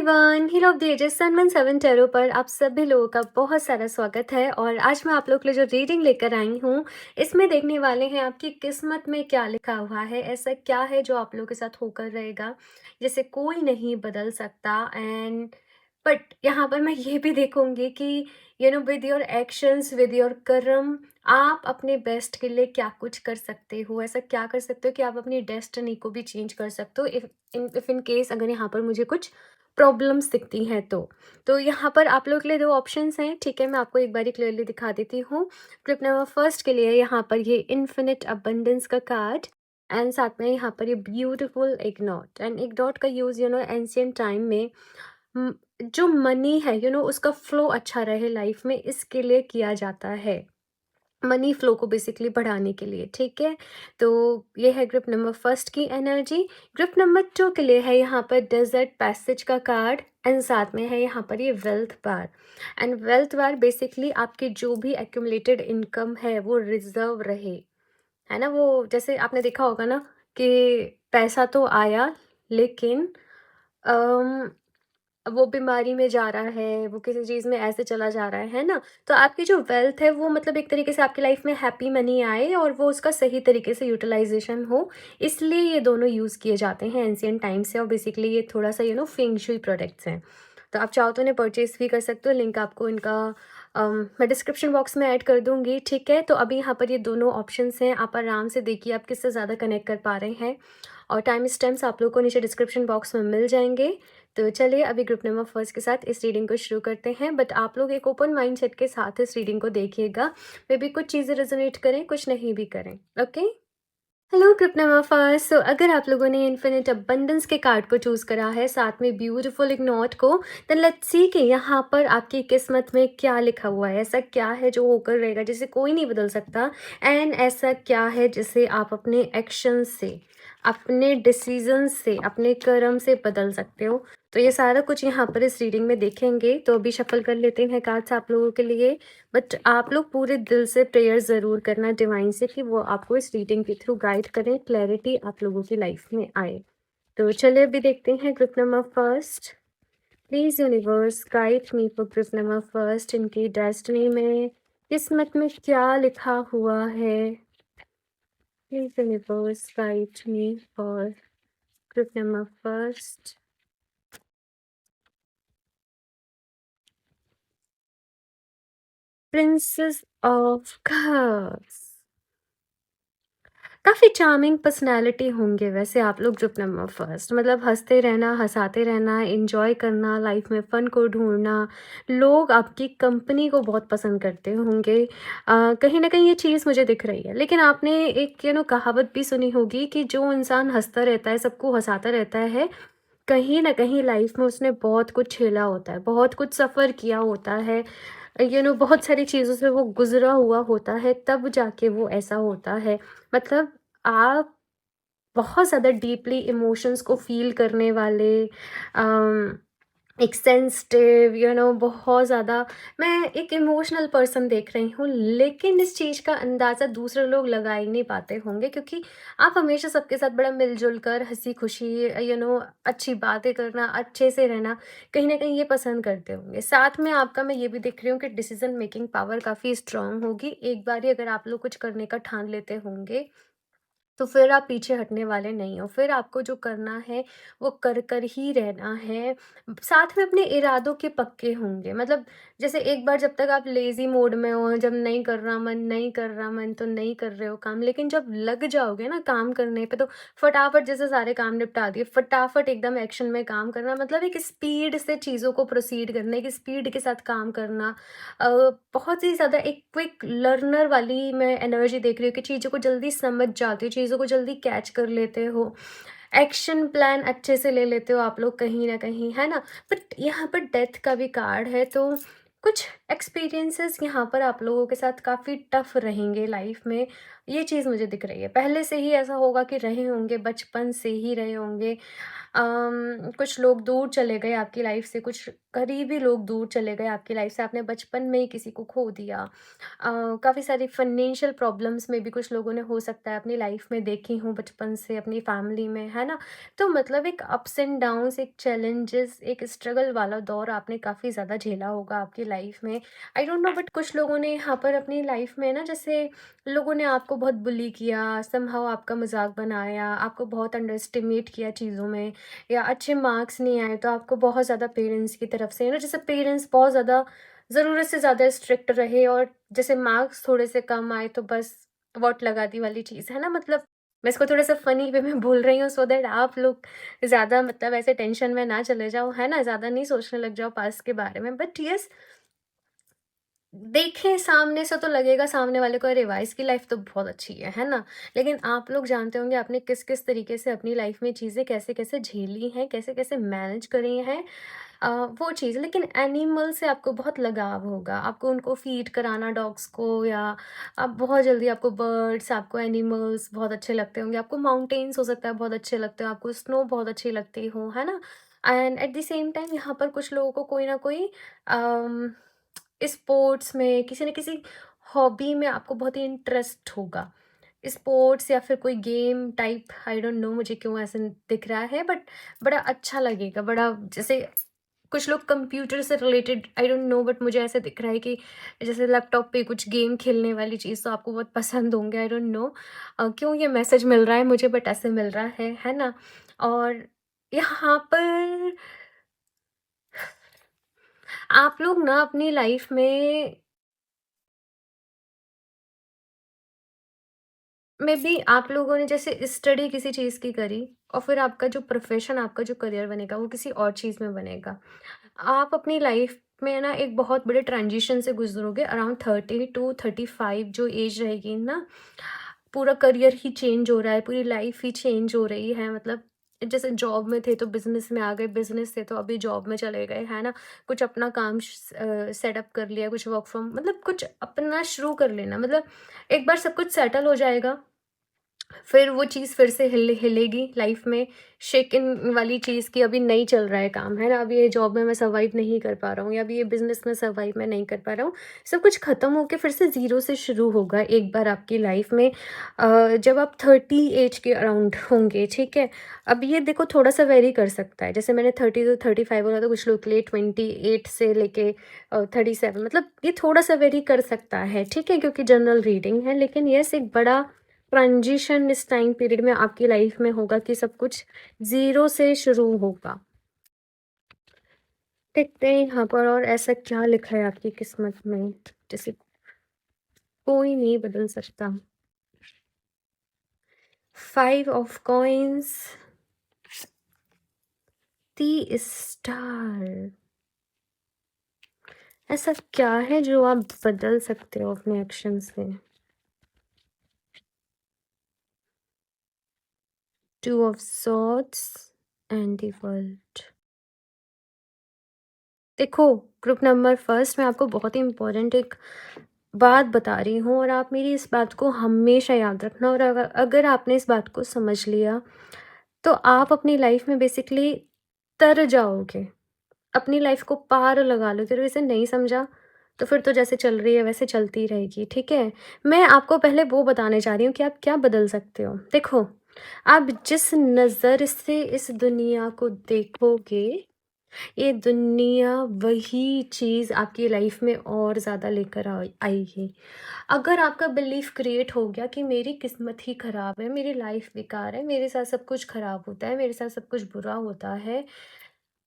Everyone, hero of the ages सनमन 7 tarot पर आप सभी लोगों का बहुत सारा स्वागत है। और आज मैं आप लोग के लिए जो रीडिंग लेकर आई हूँ, इसमें देखने वाले हैं आपकी किस्मत में क्या लिखा हुआ है। ऐसा क्या है जो आप लोगों के साथ होकर रहेगा, जिसे कोई नहीं बदल सकता। एंड बट यहाँ पर मैं ये भी देखूंगी कि with your actions, with your कर्म, आप अपने बेस्ट के लिए क्या कुछ कर सकते हो। ऐसा क्या कर सकते हो कि आप अपनी डेस्टिनी को भी चेंज कर सकते हो, इफ इन केस अगर यहाँ पर मुझे कुछ प्रॉब्लम्स दिखती हैं तो यहाँ पर आप लोग के लिए दो ऑप्शंस हैं। ठीक है, मैं आपको एक बारी क्लियरली दिखा देती हूँ। ग्रुप नंबर फर्स्ट के लिए यहाँ पर ये इन्फिनिट अबंडेंस का कार्ड, एंड साथ में यहाँ पर ये ब्यूटीफुल एक नॉट। एंड एक डॉट का यूज़ एंशियंट टाइम में जो मनी है उसका फ्लो अच्छा रहे लाइफ में, इसके लिए किया जाता है। मनी फ्लो को बेसिकली बढ़ाने के लिए। ठीक है, तो ये है ग्रुप नंबर फर्स्ट की एनर्जी। ग्रुप नंबर 2 के लिए है यहाँ पर डेजर्ट पैसेज का कार्ड, एंड साथ में है यहाँ पर ये wealth bar. And wealth bar basically आपकी जो भी एक्यूमुलेटेड इनकम है वो रिजर्व रहे, है ना। वो जैसे आपने देखा होगा ना कि पैसा तो आया, लेकिन अम, वो बीमारी में जा रहा है, वो किसी चीज़ में ऐसे चला जा रहा है ना। तो आपकी जो वेल्थ है वो मतलब एक तरीके से आपकी लाइफ में हैप्पी मनी आए और वो उसका सही तरीके से यूटिलाइजेशन हो, इसलिए ये दोनों यूज़ किए जाते हैं एंशियंट टाइम से। और बेसिकली ये थोड़ा सा फेंग शुई प्रोडक्ट्स हैं, तो आप चाहो तो इन्हें परचेज भी कर सकते हो। लिंक आपको इनका मैं डिस्क्रिप्शन बॉक्स में ऐड कर दूंगी। ठीक है, तो अभी यहाँ पर ये दोनों ऑप्शंस हैं, आप आराम से देखिए आप किससे ज़्यादा कनेक्ट कर पा रहे हैं। और टाइम स्टैम्प्स आप लोग को नीचे डिस्क्रिप्शन बॉक्स में मिल जाएंगे। तो चलिए अभी ग्रुप नंबर फर्स्ट के साथ इस रीडिंग को शुरू करते हैं। बट आप लोग एक ओपन माइंड सेट के साथ इस रीडिंग को देखिएगा, मे बी कुछ चीज़ें रेजोनेट करें, कुछ नहीं भी करें। Okay, hello group number first. So अगर आप लोगों ने इन्फिनिट अबंडेंस के कार्ड को चूज़ करा है, साथ में ब्यूटीफुल एक नोट को, देन लेट्स सी कि यहाँ पर आपकी किस्मत में क्या लिखा हुआ है। ऐसा क्या है जो होकर रहेगा, जिसे कोई नहीं बदल सकता। एंड ऐसा क्या है जिसे आप अपने एक्शन से, अपने डिसीजन से, अपने कर्म से बदल सकते हो। तो ये सारा कुछ यहाँ पर इस रीडिंग में देखेंगे। तो अभी शफल कर लेते हैं कार्ड्स आप लोगों के लिए। बट आप लोग पूरे दिल से प्रेयर ज़रूर करना डिवाइन से कि वो आपको इस रीडिंग के थ्रू गाइड करें, क्लैरिटी आप लोगों की लाइफ में आए। तो चलिए अभी देखते हैं group number first. Please universe guide me for group number first. इनकी डेस्टिनी में, किस्मत में क्या लिखा हुआ है। Please universe guide me for group number first. Princess of cups. काफ़ी चार्मिंग पर्सनैलिटी होंगे वैसे आप लोग ग्रुप नंबर फर्स्ट। मतलब हंसते रहना, हंसाते रहना, एंजॉय करना, लाइफ में फ़न को ढूंढना। लोग आपकी कंपनी को बहुत पसंद करते होंगे। कहीं ना कहीं ये चीज़ मुझे दिख रही है। लेकिन आपने एक कहावत भी सुनी होगी कि जो इंसान हंसता रहता है, सबको हंसाता रहता है, कहीं ना कहीं लाइफ में उसने बहुत कुछ झेला होता है, बहुत कुछ सफ़र किया होता है, बहुत सारी चीज़ों से वो गुजरा हुआ होता है, तब जाके वो ऐसा होता है। मतलब आप बहुत ज़्यादा डीपली इमोशंस को फ़ील करने वाले, अम, एक सेंसिटिव, बहुत ज़्यादा, मैं एक इमोशनल पर्सन देख रही हूँ। लेकिन इस चीज़ का अंदाज़ा दूसरे लोग लगा ही नहीं पाते होंगे, क्योंकि आप हमेशा सबके साथ बड़ा मिलजुल कर, हंसी खुशी, अच्छी बातें करना, अच्छे से रहना, कहीं ना कहीं ये पसंद करते होंगे। साथ में आपका मैं ये भी देख रही हूँ कि डिसीजन मेकिंग पावर काफ़ी स्ट्रांग होगी। एक बार ही अगर आप लोग कुछ करने का ठान लेते होंगे, तो फिर आप पीछे हटने वाले नहीं हो। फिर आपको जो करना है वो कर कर ही रहना है। साथ में अपने इरादों के पक्के होंगे। मतलब जैसे एक बार जब तक आप लेज़ी मोड में हो, जब नहीं कर रहा मन, नहीं कर रहा मन, तो नहीं कर रहे हो काम। लेकिन जब लग जाओगे ना काम करने पे, तो फटाफट जैसे सारे काम निपटा दिए, फटाफट एकदम एक्शन में काम करना। मतलब एक स्पीड से चीज़ों को प्रोसीड करना, एक स्पीड के साथ काम करना। अ, बहुत ही ज़्यादा एक क्विक लर्नर वाली मैं एनर्जी देख रही हूँ कि चीज़ों को जल्दी समझ जाती हो, चीज़ों को जल्दी कैच कर लेते हो, एक्शन प्लान अच्छे से ले लेते हो आप लोग कहीं न कहीं, है ना? बट यहाँ पर डेथ का भी कार्ड है, तो कुछ एक्सपीरियंसेस यहाँ पर आप लोगों के साथ काफ़ी टफ रहेंगे लाइफ में, ये चीज़ मुझे दिख रही है। पहले से ही ऐसा होगा कि रहे होंगे, बचपन से ही रहे होंगे। कुछ लोग दूर चले गए आपकी लाइफ से, कुछ करीबी लोग दूर चले गए आपकी लाइफ से, आपने बचपन में ही किसी को खो दिया। काफ़ी सारी फाइनेंशियल प्रॉब्लम्स में भी कुछ लोगों ने हो सकता है अपनी लाइफ में देखी हों बचपन से अपनी फैमिली में, है ना? तो मतलब एक अप्स एंड डाउन्स, एक चैलेंजेस, एक स्ट्रगल वाला दौर आपने काफ़ी ज़्यादा झेला होगा आपकी लाइफ में। आई डोंट नो, बट कुछ लोगों ने यहाँ पर अपनी लाइफ में ना, जैसे लोगों ने आपको बहुत बुली किया, समहाउ आपका मजाक बनाया, आपको बहुत अंडर एस्टिमेट किया चीज़ों में, या अच्छे मार्क्स नहीं आए तो आपको बहुत ज़्यादा पेरेंट्स की तरफ से, जैसे पेरेंट्स बहुत ज़्यादा ज़रूरत से ज़्यादा स्ट्रिक्ट रहे, और जैसे मार्क्स थोड़े से कम आए तो बस वॉट लगा दी वाली चीज़, है ना? मतलब मैं इसको थोड़ा सा फनी वे में बोल रही हूँ, सो दैट आप लोग ज़्यादा मतलब ऐसे टेंशन में ना चले जाओ, है ना? ज़्यादा नहीं सोचने लग जाओ पास्ट के बारे में, बट यस, देखें सामने से तो लगेगा सामने वाले को, अरे वाह! इसकी लाइफ तो बहुत अच्छी है ना? लेकिन आप लोग जानते होंगे आपने किस-किस तरीके से अपनी लाइफ में चीज़ें कैसे-कैसे झेली हैं, कैसे-कैसे मैनेज करी हैं, अ, वो चीज़। लेकिन एनिमल से आपको बहुत लगाव होगा, आपको उनको फीड कराना डॉग्स को, या आप बहुत जल्दी, आपको बर्ड्स, आपको एनिमल्स बहुत अच्छे लगते होंगे, आपको माउंटेन्स हो सकता है बहुत अच्छे लगते हो, आपको स्नो बहुत अच्छी लगती हो, है ना? And at the same time यहाँ पर कुछ लोगों को कोई ना कोई अम स्पोर्ट्स में, किसी न किसी हॉबी में आपको बहुत ही इंटरेस्ट होगा। स्पोर्ट्स या फिर कोई game type, I don't no मुझे क्यों ऐसे दिख रहा है, बट बड़ा अच्छा लगेगा, बड़ा जैसे कुछ लोग कंप्यूटर से related, I don't no, but मुझे ऐसे दिख रहा है कि जैसे लैपटॉप पे कुछ गेम खेलने वाली चीज़ तो आपको बहुत पसंद होंगे, आई डोंट नो क्यों ये मैसेज मिल रहा है मुझे, बट ऐसे मिल रहा है ना? और यहाँ पर आप लोग ना अपनी लाइफ में मे बी आप लोगों ने जैसे स्टडी किसी चीज़ की करी, और फिर आपका जो प्रोफेशन, आपका जो करियर बनेगा वो किसी और चीज़ में बनेगा। आप अपनी लाइफ में ना एक बहुत बड़े ट्रांजिशन से गुजरोगे, अराउंड 30 टू 35 जो एज रहेगी ना, पूरा करियर ही चेंज हो रहा है, पूरी लाइफ ही चेंज हो रही है। मतलब जैसे जॉब में थे तो बिजनेस में आ गए, बिजनेस थे तो अभी जॉब में चले गए, है ना? कुछ अपना काम सेटअप कर लिया, कुछ वर्क फ्रॉम, मतलब कुछ अपना शुरू कर लेना, मतलब एक बार सब कुछ सेटल हो जाएगा, फिर वो चीज़ फिर से हिलेगी लाइफ में, शेक इन वाली चीज़ की अभी नहीं चल रहा है काम, है ना? अभी ये जॉब में मैं सर्वाइव नहीं कर पा रहा हूँ, या अभी ये बिज़नेस में सर्वाइव मैं नहीं कर पा रहा हूँ। सब कुछ ख़त्म होके फिर से ज़ीरो से शुरू होगा एक बार आपकी लाइफ में, जब आप 30 एज के अराउंड होंगे, ठीक है? अब ये देखो थोड़ा-सा वेरी कर सकता है, जैसे मैंने 30 टू 35 बोला, तो कुछ लोग के लिए 28 से लेके 37, मतलब ये थोड़ा-सा वेरी कर सकता है, ठीक है? क्योंकि जनरल रीडिंग है, लेकिन येस, एक बड़ा ट्रांजिशन इस टाइम पीरियड में आपकी लाइफ में होगा कि सब कुछ ज़ीरो से शुरू होगा। देखते हैं यहाँ पर और ऐसा क्या लिखा है आपकी किस्मत में, जिसे कोई नहीं बदल सकता। 5 ऑफ कॉइन्स, दी स्टार। ऐसा क्या है जो आप बदल सकते हो अपने एक्शन से? 2 of swords and the world. देखो, ग्रुप नंबर फर्स्ट, मैं आपको बहुत ही इम्पोर्टेंट एक बात बता रही हूँ, और आप मेरी इस बात को हमेशा याद रखना, और अगर अगर आपने इस बात को समझ लिया तो आप अपनी लाइफ में बेसिकली तर जाओगे, अपनी लाइफ को पार लगा लोगे। और इसे नहीं समझा तो फिर तो जैसे चल रही है वैसे चलती रहेगी, ठीक है? मैं आपको पहले वो बताने जा रही हूँ कि आप क्या बदल सकते हो। देखो, आप जिस नज़र से इस दुनिया को देखोगे, ये दुनिया वही चीज़ आपकी लाइफ में और ज़्यादा लेकर आएगी। अगर आपका बिलीफ क्रिएट हो गया कि मेरी किस्मत ही खराब है, मेरी लाइफ बेकार है, मेरे साथ सब कुछ खराब होता है, मेरे साथ सब कुछ बुरा होता है,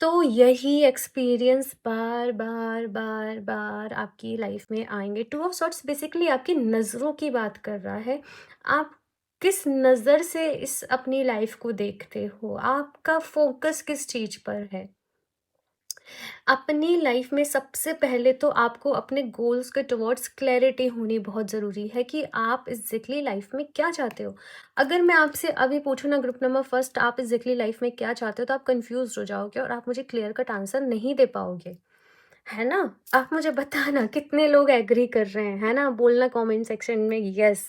तो यही एक्सपीरियंस बार बार बार बार आपकी लाइफ में आएंगे। टू ऑफ सॉर्ट्स बेसिकली आपकी नज़रों की बात कर रहा है। आप किस नज़र से इस अपनी लाइफ को देखते हो, आपका फोकस किस चीज़ पर है। अपनी लाइफ में सबसे पहले तो आपको अपने गोल्स के टुवर्ड्स क्लैरिटी होनी बहुत ज़रूरी है कि आप एग्जैक्टली लाइफ में क्या चाहते हो। अगर मैं आपसे अभी पूछूँ ना, ग्रुप नंबर फर्स्ट, आप एग्जैक्टली लाइफ में क्या चाहते हो, तो आप कंफ्यूज हो जाओगे और आप मुझे क्लियर कट आंसर नहीं दे पाओगे, है ना? आप मुझे बताना कितने लोग एग्री कर रहे हैं, है ना? बोलना कमेंट सेक्शन में यस,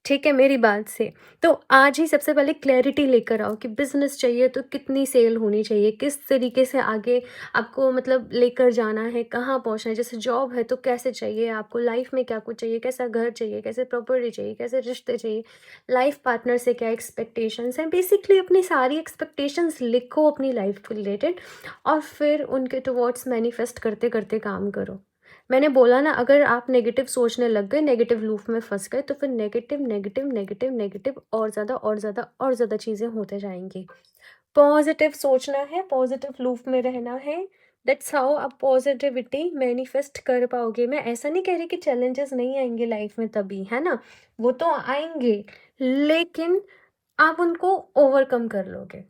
ठीक है मेरी बात से। तो आज ही सबसे पहले क्लैरिटी लेकर आओ कि बिज़नेस चाहिए तो कितनी सेल होनी चाहिए, किस तरीके से आगे आपको मतलब लेकर जाना है, कहाँ पहुँचना है। जैसे जॉब है तो कैसे चाहिए आपको, लाइफ में क्या कुछ चाहिए, कैसा घर चाहिए, कैसे प्रॉपर्टी चाहिए, कैसे रिश्ते चाहिए, लाइफ पार्टनर से क्या एक्सपेक्टेशंस हैं। बेसिकली अपनी सारी एक्सपेक्टेशंस लिखो अपनी लाइफ को रिलेटेड, और फिर उनके टुवर्ड्स मैनिफेस्ट करते-करते काम करो। मैंने बोला ना, अगर आप नेगेटिव सोचने लग गए, नेगेटिव लूप में फँस गए, तो फिर नेगेटिव, नेगेटिव, नेगेटिव, नेगेटिव और ज़्यादा और ज़्यादा और ज़्यादा चीज़ें होते जाएँगी। पॉज़िटिव सोचना है, पॉज़िटिव लूप में रहना है, दैट्स हाउ आप पॉज़िटिविटी मैनिफेस्ट कर पाओगे। मैं ऐसा नहीं कह रही कि चैलेंजेस नहीं आएँगे लाइफ़ में तभी, है ना? वो तो आएँगे, लेकिन आप उनको ओवरकम कर लोगे।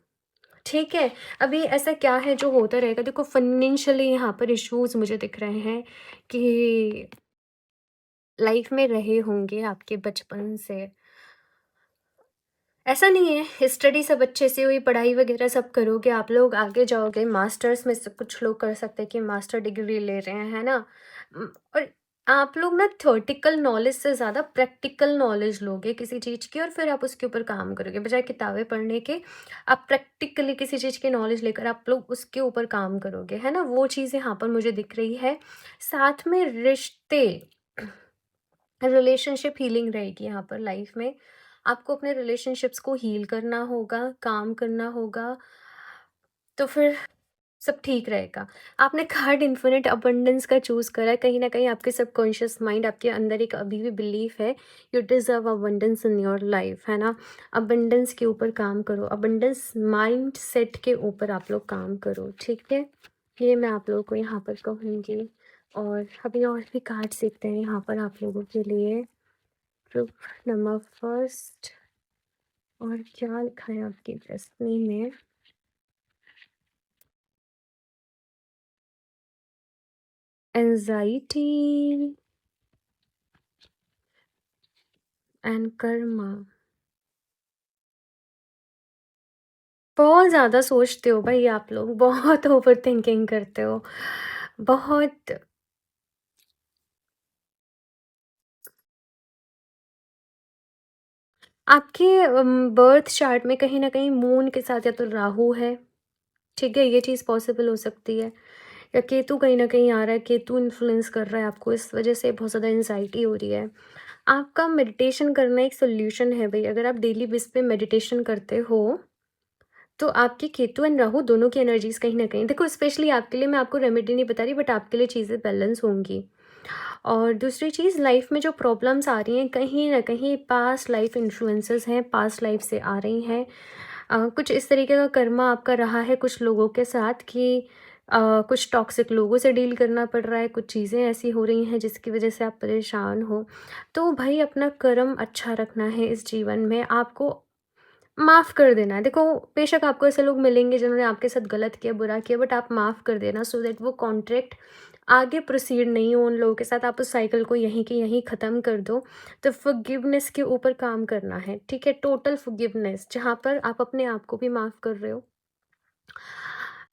ठीक है, अभी ऐसा क्या है जो होता रहेगा, देखो फाइनेंशियली यहाँ पर इश्यूज़ मुझे दिख रहे हैं कि लाइफ में रहे होंगे आपके बचपन से। ऐसा नहीं है, स्टडी सब अच्छे से हुई, पढ़ाई वगैरह सब करोगे, आप लोग आगे जाओगे, मास्टर्स में से कुछ लोग कर सकते हैं कि मास्टर डिग्री ले रहे हैं, है ना? और आप लोग ना थ्योरेटिकल नॉलेज से ज़्यादा प्रैक्टिकल नॉलेज लोगे किसी चीज़ की, और फिर आप उसके ऊपर काम करोगे। बजाय किताबें पढ़ने के, आप प्रैक्टिकली किसी चीज़ की नॉलेज लेकर आप लोग उसके ऊपर काम करोगे, है ना? वो चीज़ यहाँ पर मुझे दिख रही है। साथ में रिश्ते, रिलेशनशिप हीलिंग रहेगी यहाँ पर लाइफ में। आपको अपने रिलेशनशिप्स को हील करना होगा, काम करना होगा, तो फिर सब ठीक रहेगा। आपने कार्ड इन्फिनिट अबंडेंस का चूज़ करा है, कहीं न कहीं आपके सबकॉन्शियस माइंड, आपके अंदर एक अभी भी बिलीफ है, you deserve abundance in your life, है ना? अबंडेंस के ऊपर काम करो, अबंडेंस माइंडसेट के ऊपर आप लोग काम करो, ठीक है? ये मैं आप लोगों को यहाँ पर कहूँगी। और अभी और भी कार्ड्स देखते हैं यहाँ पर आप लोगों के लिए। ग्रुप नंबर फर्स्ट, और क्या लिखा है आपकी डेस्टिनी में? Anxiety and Karma. बहुत ज़्यादा सोचते हो भाई आप लोग, बहुत ओवर थिंकिंग करते हो, बहुत। आपके बर्थ चार्ट में कहीं न कहीं मून के साथ या तो राहु है, ठीक है? ये चीज़ पॉसिबल हो सकती है, या केतु कहीं न कहीं आ रहा है, केतु इन्फ्लुएंस कर रहा है आपको, इस वजह से बहुत ज़्यादा एंग्ज़ायटी हो रही है। आपका मेडिटेशन करना एक सॉल्यूशन है भई, अगर आप डेली बेस पे मेडिटेशन करते हो, तो आपके केतु एंड राहु दोनों की एनर्जीज़ कहीं न कहीं, देखो स्पेशली आपके लिए मैं आपको रेमेडी नहीं बता रही, बट आपके लिए चीज़ें बैलेंस होंगी। और दूसरी चीज़, लाइफ में जो प्रॉब्लम्स आ रही हैं, कहीं न कहीं पास्ट लाइफ इन्फ्लुएंसेस हैं, पास्ट लाइफ से आ रही हैं। कुछ इस तरीके का कर्मा आपका रहा है कुछ लोगों के साथ कि कुछ टॉक्सिक लोगों से डील करना पड़ रहा है, कुछ चीज़ें ऐसी हो रही हैं जिसकी वजह से आप परेशान हो। तो भाई अपना कर्म अच्छा रखना है इस जीवन में, आपको माफ़ कर देना है। देखो, बेशक आपको ऐसे लोग मिलेंगे जिन्होंने आपके साथ गलत किया, बुरा किया, बट आप माफ़ कर देना, सो दैट वो कॉन्ट्रैक्ट आगे प्रोसीड नहीं हो उन लोगों के साथ। आप उस साइकिल को यहीं के यहीं ख़त्म कर दो। तो फॉरगिवनेस के ऊपर काम करना है, ठीक है? टोटल फॉरगिवनेस, जहाँ पर आप अपने आप को भी माफ़ कर रहे हो,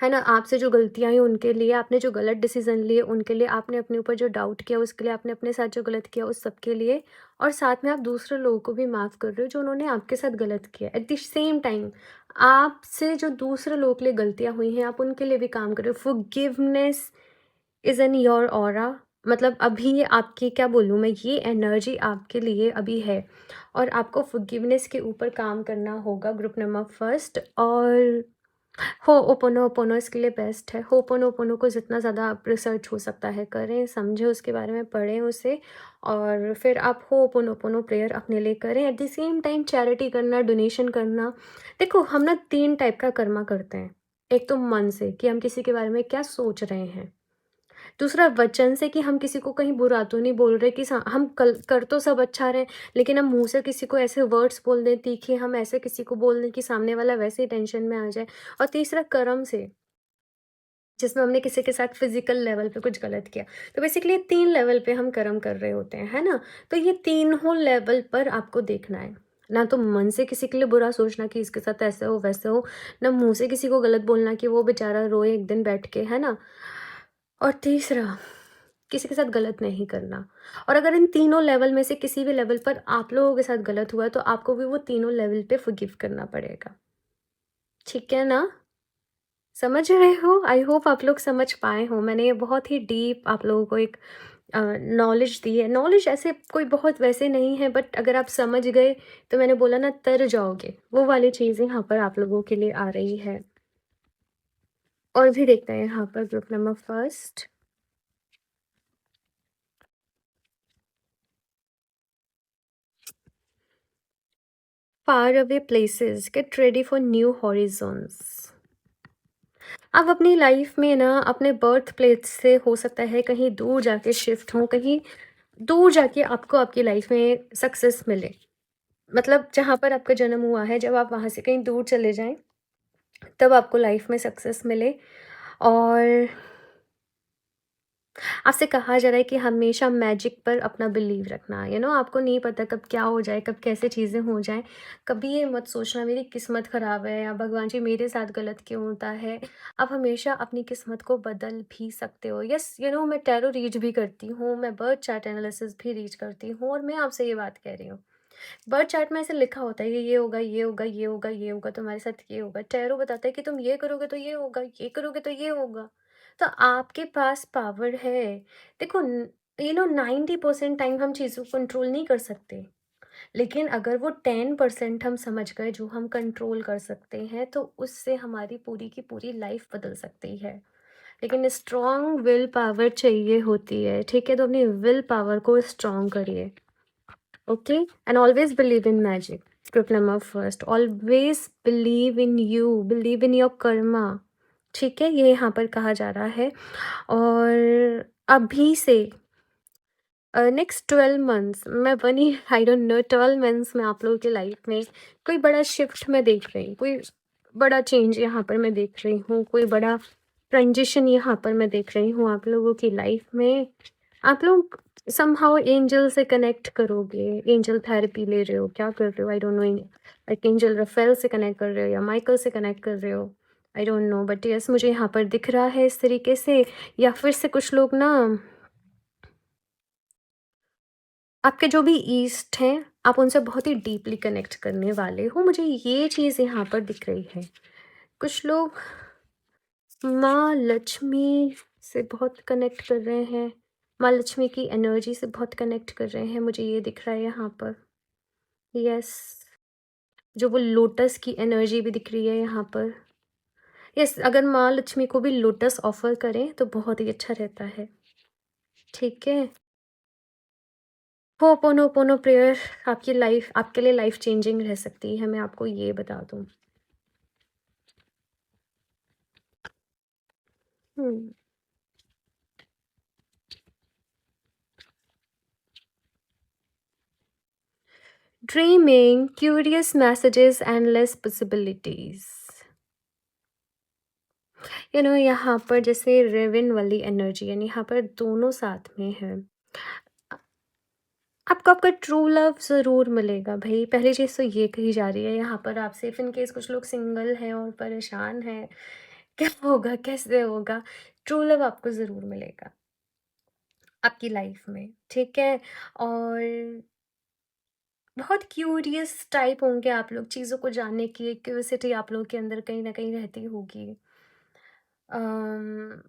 है ना? आपसे जो गलतियाँ हुई उनके लिए, आपने जो गलत डिसीज़न लिए उनके लिए, आपने अपने ऊपर जो डाउट किया उसके लिए, आपने अपने साथ जो गलत किया उस सब के लिए, और साथ में आप दूसरे लोगों को भी माफ़ कर रहे हो जो उन्होंने आपके साथ गलत किया। एट द सेम टाइम आपसे जो दूसरे लोगों के लिए गलतियाँ हुई हैं, आप उनके लिए भी काम कर रहे हो। Forgiveness is in your aura, मतलब अभी ये आपकी, क्या बोलूँ मैं, ये एनर्जी आपके लिए अभी है, और आपको फॉरगिवनेस के ऊपर काम करना होगा, ग्रुप नंबर फर्स्ट। और होपोनोपोनो इसके लिए बेस्ट है। होपोनोपोनो को जितना ज़्यादा आप रिसर्च हो सकता है करें, समझें, उसके बारे में पढ़ें उसे, और फिर आप होपोनोपोनो प्रेयर अपने लिए करें। At the same time charity करना, डोनेशन करना। देखो, हम ना 3 टाइप का कर्मा करते हैं। एक तो मन से कि हम किसी के बारे में क्या सोच रहे हैं। दूसरा वचन से कि हम किसी को कहीं बुरा तो नहीं बोल रहे, कि हम कल कर तो सब अच्छा रहे, लेकिन हम मुँह से किसी को ऐसे वर्ड्स बोल दें तीखे, हम ऐसे किसी को बोल दें कि सामने वाला वैसे ही टेंशन में आ जाए। और तीसरा कर्म से, जिसमें हमने किसी के साथ फिजिकल लेवल पे कुछ गलत किया। तो बेसिकली 3 लेवल पे हम कर्म कर रहे होते हैं, है ना? तो ये तीनों लेवल पर आपको देखना है। ना तो मन से किसी के लिए बुरा सोचना कि इसके साथ ऐसे हो वैसे हो, ना मुँह से किसी को गलत बोलना कि वो बेचारा रोए एक दिन बैठ के, है ना? और तीसरा किसी के साथ गलत नहीं करना। और अगर इन तीनों लेवल में से किसी भी लेवल पर आप लोगों के साथ गलत हुआ, तो आपको भी वो तीनों लेवल पे फ़ॉरगिव करना पड़ेगा। ठीक है ना? समझ रहे हो? आई होप आप लोग समझ पाए हों। मैंने ये बहुत ही डीप आप लोगों को एक नॉलेज दी है। नॉलेज ऐसे कोई बहुत वैसे नहीं है, बट अगर आप समझ गए तो मैंने बोला ना, तर जाओगे। वो वाली चीज़ यहाँ पर आप लोगों के लिए आ रही है। और भी देखते हैं यहाँ पर group number first. Far away places get ready for new horizons. आप अपनी लाइफ में ना अपने बर्थ प्लेस से हो सकता है कहीं दूर जाके शिफ्ट हों, कहीं दूर जाके आपको आपकी लाइफ में सक्सेस मिले। मतलब जहाँ पर आपका जन्म हुआ है, जब आप वहाँ से कहीं दूर चले जाएँ, तब आपको लाइफ में सक्सेस मिले। और आपसे कहा जा रहा है कि हमेशा मैजिक पर अपना बिलीव रखना। आपको नहीं पता कब क्या हो जाए, कब कैसे चीज़ें हो जाएँ। कभी ये मत सोचना मेरी किस्मत ख़राब है या भगवान जी मेरे साथ गलत क्यों होता है। आप हमेशा अपनी किस्मत को बदल भी सकते हो। यस, मैं टैरो रीड भी करती हूँ, मैं बर्थ चार्ट एनालिसिस भी रीड करती हूँ, और मैं आपसे ये बात कह रही हूँ। बर्थ चार्ट में ऐसे लिखा होता है कि ये होगा, ये होगा, ये होगा, ये होगा, तुम्हारे साथ ये होगा। टैरो बताता है कि तुम ये करोगे तो ये होगा, ये करोगे तो ये होगा। तो आपके पास पावर है। देखो, 90% टाइम हम चीज़ों को कंट्रोल नहीं कर सकते, लेकिन अगर वो 10% हम समझ गए जो हम कंट्रोल कर सकते हैं, तो उससे हमारी पूरी की पूरी लाइफ बदल सकती है। लेकिन स्ट्रॉन्ग विल पावर चाहिए होती है, ठीक है? तो अपनी विल पावर को स्ट्रॉन्ग करिए। Okay, and always believe in magic. Script number first, always believe in you, believe in your Karma. ठीक है, ये यहाँ पर कहा जा रहा है। और अभी से नेक्स्ट 12 मंथ्स, मैं बनी आई डोंट नो, 12 मंथ्स में आप लोगों की लाइफ में कोई बड़ा शिफ्ट मैं देख रही हूँ, कोई बड़ा चेंज यहाँ पर मैं देख रही हूँ, कोई बड़ा ट्रांजिशन यहाँ पर मैं देख रही हूँ आप लोगों की लाइफ में। आप लोग समहाउ एंजल से कनेक्ट करोगे, एंजल थेरेपी ले रहे हो, क्या कर रहे हो I don't know, like angel Raphael से कनेक्ट कर रहे हो या माइकल से कनेक्ट कर रहे हो, I don't no, but yes मुझे यहाँ पर दिख रहा है इस तरीके से। या फिर से कुछ लोग ना, आपके जो भी ईस्ट हैं, आप उनसे बहुत ही डीपली कनेक्ट करने वाले हो, मुझे ये चीज़ यहाँ पर दिख रही है। कुछ लोग माँ लक्ष्मी से बहुत कनेक्ट कर रहे हैं, माँ लक्ष्मी की एनर्जी से बहुत कनेक्ट कर रहे हैं, मुझे ये दिख रहा है यहाँ पर। यस, जो वो लोटस की एनर्जी भी दिख रही है यहाँ पर। यस, अगर माँ लक्ष्मी को भी लोटस ऑफर करें तो बहुत ही अच्छा रहता है। ठीक है, होपोनोपोनो प्रेयर आपकी लाइफ, आपके लिए लाइफ चेंजिंग रह सकती है, मैं आपको ये बता दूँ। हुँ। Dreaming, curious messages, endless possibilities। यहाँ पर जैसे रेवन वाली एनर्जी, यानी यहाँ पर दोनों साथ में है। अ, आपको आपका ट्रू लव ज़रूर मिलेगा भई, पहली चीज़ तो ये कही जा रही है यहाँ पर आपसे। इफ इन केस कुछ लोग सिंगल हैं और परेशान हैं, क्या होगा, कैसे होगा? ट्रू लव आपको ज़रूर मिलेगा, आपकी लाइफ में, ठीक है? और बहुत क्यूरियस टाइप होंगे आप लोग, चीज़ों को जानने की एक क्यूरियोसिटी आप लोगों के अंदर कहीं न कहीं रहती होगी। अम,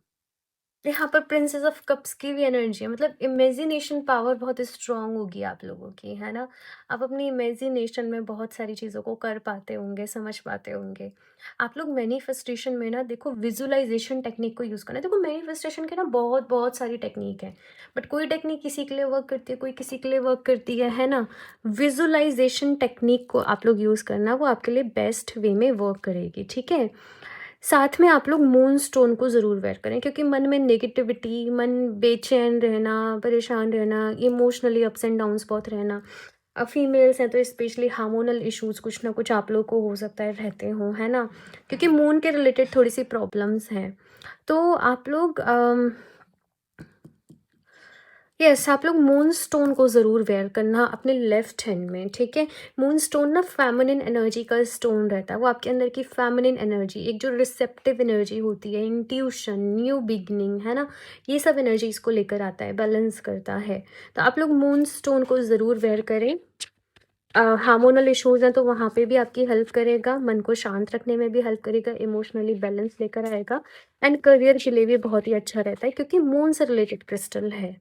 यहाँ पर प्रिंसेस ऑफ कप्स की भी एनर्जी है, मतलब इमेजिनेशन पावर बहुत स्ट्रांग होगी आप लोगों की, है ना? आप अपनी इमेजिनेशन में बहुत सारी चीज़ों को कर पाते होंगे, समझ पाते होंगे। आप लोग मैनिफेस्टेशन में ना, देखो, विजुअलाइजेशन टेक्निक को यूज़ करना है। देखो, मैनिफेस्टेशन के ना बहुत बहुत सारी टेक्निक है, बट कोई टेक्निक किसी के लिए वर्क करती है, कोई किसी के लिए वर्क करती है ना? विजुअलाइजेशन टेक्निक को आप लोग यूज़ करना, वो आपके लिए बेस्ट वे में वर्क करेगी, ठीक है? साथ में आप लोग मून स्टोन को ज़रूर वेयर करें, क्योंकि मन में नेगेटिविटी, मन बेचैन रहना, परेशान रहना, इमोशनली अप्स एंड डाउन्स बहुत रहना, फीमेल्स हैं तो स्पेशली हार्मोनल इश्यूज़ कुछ ना कुछ आप लोग को हो सकता है रहते हों, है ना? क्योंकि मून के रिलेटेड थोड़ी-सी प्रॉब्लम्स हैं। तो आप लोग यस, आप लोग मून स्टोन को ज़रूर वेयर करना अपने लेफ्ट हैंड में, ठीक है? मून स्टोन ना फेमिनिन एनर्जी का स्टोन रहता है, वो आपके अंदर की फेमिनिन एनर्जी, एक जो रिसेप्टिव एनर्जी होती है, इंट्यूशन, न्यू बिगिनिंग, है ना? ये सब एनर्जीज़ को लेकर आता है, बैलेंस करता है। तो आप लोग मून स्टोन को ज़रूर वेयर करें। हार्मोनल इश्यूज़ हैं तो वहाँ पे भी आपकी हेल्प करेगा, मन को शांत रखने में भी हेल्प करेगा, इमोशनली बैलेंस लेकर आएगा एंड करियर के लिए भी बहुत ही अच्छा रहता है क्योंकि मून से रिलेटेड क्रिस्टल है।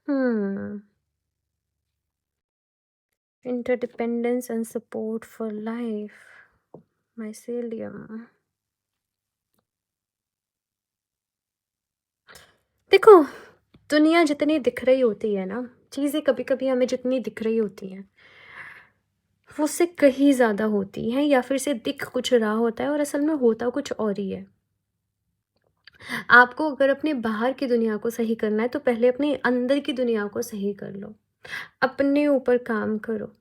Hmm. Interdependence and support for life. Mycelium. देखो, दुनिया जितनी दिख रही होती है ना, चीज़ें कभी-कभी हमें जितनी दिख रही होती हैं, वो उससे कहीं ज़्यादा होती हैं या फिर से दिख कुछ रहा होता है और असल में होता कुछ और ही है। आपको अगर अपने बाहर की दुनिया को सही करना है, तो पहले अपने अंदर की दुनिया को सही कर लो। अपने ऊपर काम करो।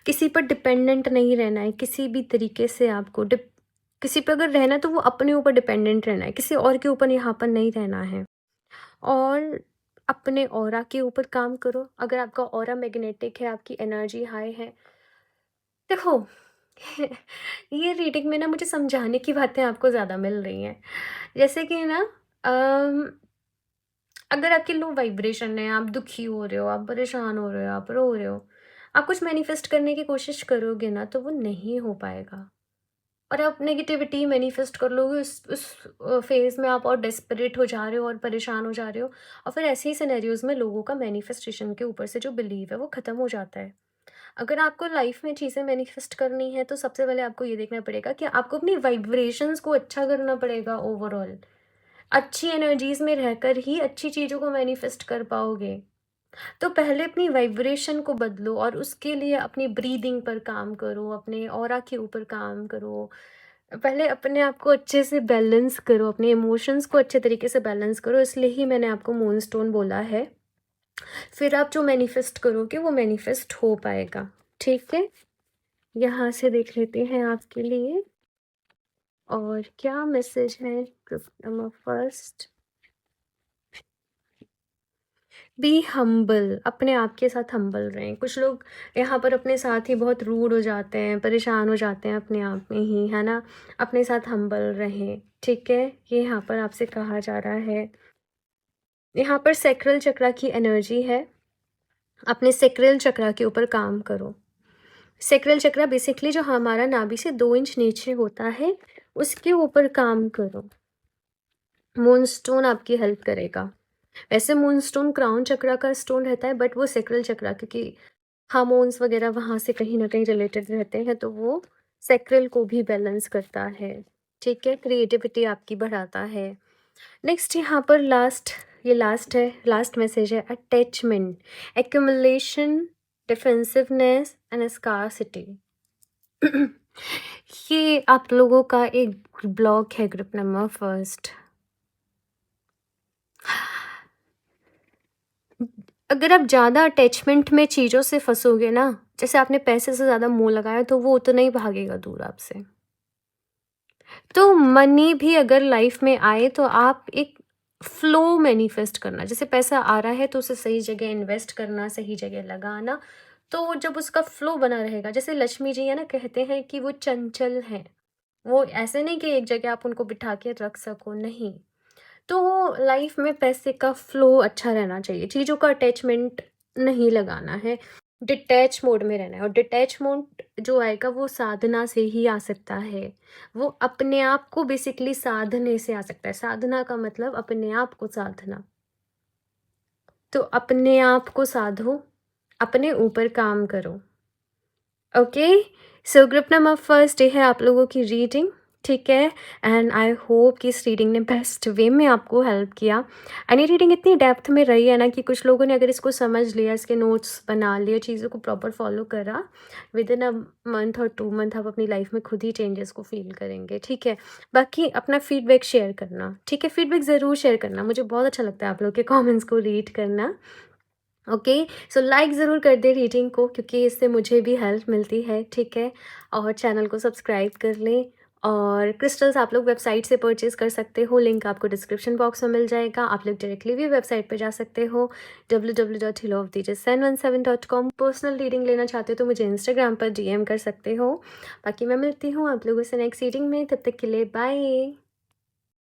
किसी पर डिपेंडेंट नहीं रहना है किसी भी तरीके से आपको किसी पर अगर रहना है तो वो अपने ऊपर डिपेंडेंट रहना है, किसी और के ऊपर यहाँ पर नहीं रहना है। और अपने ऑरा के ऊपर काम करो। अगर आपका ऑरा मैग्नेटिक है, आपकी एनर्जी हाई है, देखो ये रीडिंग में ना मुझे समझाने की बातें आपको ज़्यादा मिल रही हैं। जैसे कि ना अम, अगर आपकी लो वाइब्रेशन है, आप दुखी हो रहे हो, आप परेशान हो रहे हो, आप रो रहे हो, आप कुछ मैनिफेस्ट करने की कोशिश करोगे ना तो वो नहीं हो पाएगा। और आप नेगेटिविटी मैनिफेस्ट कर लोगे उस फेज़ में आप और डेस्परेट हो जा रहे हो और परेशान हो जा रहे हो और फिर ऐसे ही सिनेरियोज़ में लोगों का मैनिफेस्टेशन के ऊपर से जो बिलीव है वो ख़त्म हो जाता है। अगर आपको लाइफ़ में चीज़ें मैनिफेस्ट करनी है तो सबसे पहले आपको ये देखना पड़ेगा कि आपको अपनी वाइब्रेशंस को अच्छा करना पड़ेगा ओवरऑल। अच्छी एनर्जीज़ में रहकर ही अच्छी चीज़ों को मैनिफेस्ट कर पाओगे। तो पहले अपनी वाइब्रेशन को बदलो और उसके लिए अपनी ब्रीदिंग पर काम करो, अपने ऑरा के ऊपर काम करो। पहले अपने आप को अच्छे से बैलेंस करो, अपने इमोशंस को अच्छे तरीके से बैलेंस करो, इसलिए ही मैंने आपको मूनस्टोन बोला है। फिर आप जो मैनिफेस्ट करोगे वो मैनिफेस्ट हो पाएगा, ठीक है? यहाँ से देख लेते हैं आपके लिए और क्या मैसेज है group number first. Be humble, अपने आप के साथ हम्बल रहें। कुछ लोग यहाँ पर अपने साथ ही बहुत रूड हो जाते हैं, परेशान हो जाते हैं अपने आप में ही, है ना? अपने साथ हम्बल रहें, ठीक है? ये यहाँ पर आपसे कहा जा रहा है। यहाँ पर सैक्रल चक्रा की एनर्जी है, अपने सैक्रल चक्रा के ऊपर काम करो। सैक्रल चक्रा बेसिकली जो हमारा नाभि से 2 इंच नीचे होता है, उसके ऊपर काम करो। मूनस्टोन आपकी हेल्प करेगा। वैसे मूनस्टोन क्राउन चक्रा का स्टोन रहता है बट वो सैक्रल चक्रा क्योंकि हार्मोन्स वगैरह वहाँ से कहीं न कहीं रिलेटेड रहते हैं, तो वो सैक्रल को भी बैलेंस करता है, ठीक है? क्रिएटिविटी आपकी बढ़ाता है। नेक्स्ट यहाँ पर ये लास्ट है, लास्ट मैसेज है attachment, accumulation, defensiveness and scarcity. ये आप लोगों का एक ब्लॉक है ग्रुप नंबर फर्स्ट। अगर आप ज़्यादा अटैचमेंट में चीज़ों से फँसोगे ना, जैसे आपने पैसे से ज़्यादा मोह लगाया तो वो उतना ही भागेगा दूर आपसे। तो मनी भी अगर लाइफ में आए तो आप एक फ्लो मैनिफेस्ट करना, जैसे पैसा आ रहा है तो उसे सही जगह इन्वेस्ट करना, सही जगह लगाना, तो जब उसका फ्लो बना रहेगा, जैसे लक्ष्मी जी है ना, कहते हैं कि वो चंचल हैं, वो ऐसे नहीं कि एक जगह आप उनको बिठा के रख सको, नहीं। तो लाइफ में पैसे का फ्लो अच्छा रहना चाहिए, चीज़ों का अटैचमेंट नहीं लगाना है, डिटैच मोड में रहना है और डिटैच मोड जो आएगा वो साधना से ही आ सकता है। वो अपने आप को बेसिकली साधने से आ सकता है। साधना का मतलब अपने आप को साधना। तो अपने आप को साधो, अपने ऊपर काम करो। Okay, so group number first ये है आप लोगों की रीडिंग, ठीक है? एंड आई होप कि इस रीडिंग ने बेस्ट वे में आपको हेल्प किया एंड ये रीडिंग इतनी डेप्थ में रही है ना कि कुछ लोगों ने अगर इसको समझ लिया, इसके नोट्स बना लिए, चीज़ों को प्रॉपर फॉलो करा, विद इन अ मंथ और 2 मंथ आप अपनी लाइफ में खुद ही चेंजेस को फील करेंगे, ठीक है? बाकी अपना फीडबैक शेयर करना, ठीक है? फीडबैक ज़रूर शेयर करना, मुझे बहुत अच्छा लगता है आप लोग के कॉमेंट्स को रीड करना। ओके, सो लाइक ज़रूर कर दें रीडिंग को क्योंकि इससे मुझे भी हेल्प मिलती है, ठीक है? और चैनल को सब्सक्राइब कर लें और क्रिस्टल्स आप लोग वेबसाइट से परचेज़ कर सकते हो, लिंक आपको डिस्क्रिप्शन बॉक्स में मिल जाएगा। आप लोग डायरेक्टली भी वेबसाइट पे जा सकते हो www.healoofthejason17.com। पर्सनल रीडिंग लेना चाहते हो तो मुझे इंस्टाग्राम पर डीएम कर सकते हो। बाकी मैं मिलती हूँ आप लोगों से नेक्स्ट रीडिंग में, तब तक के लिए बाय।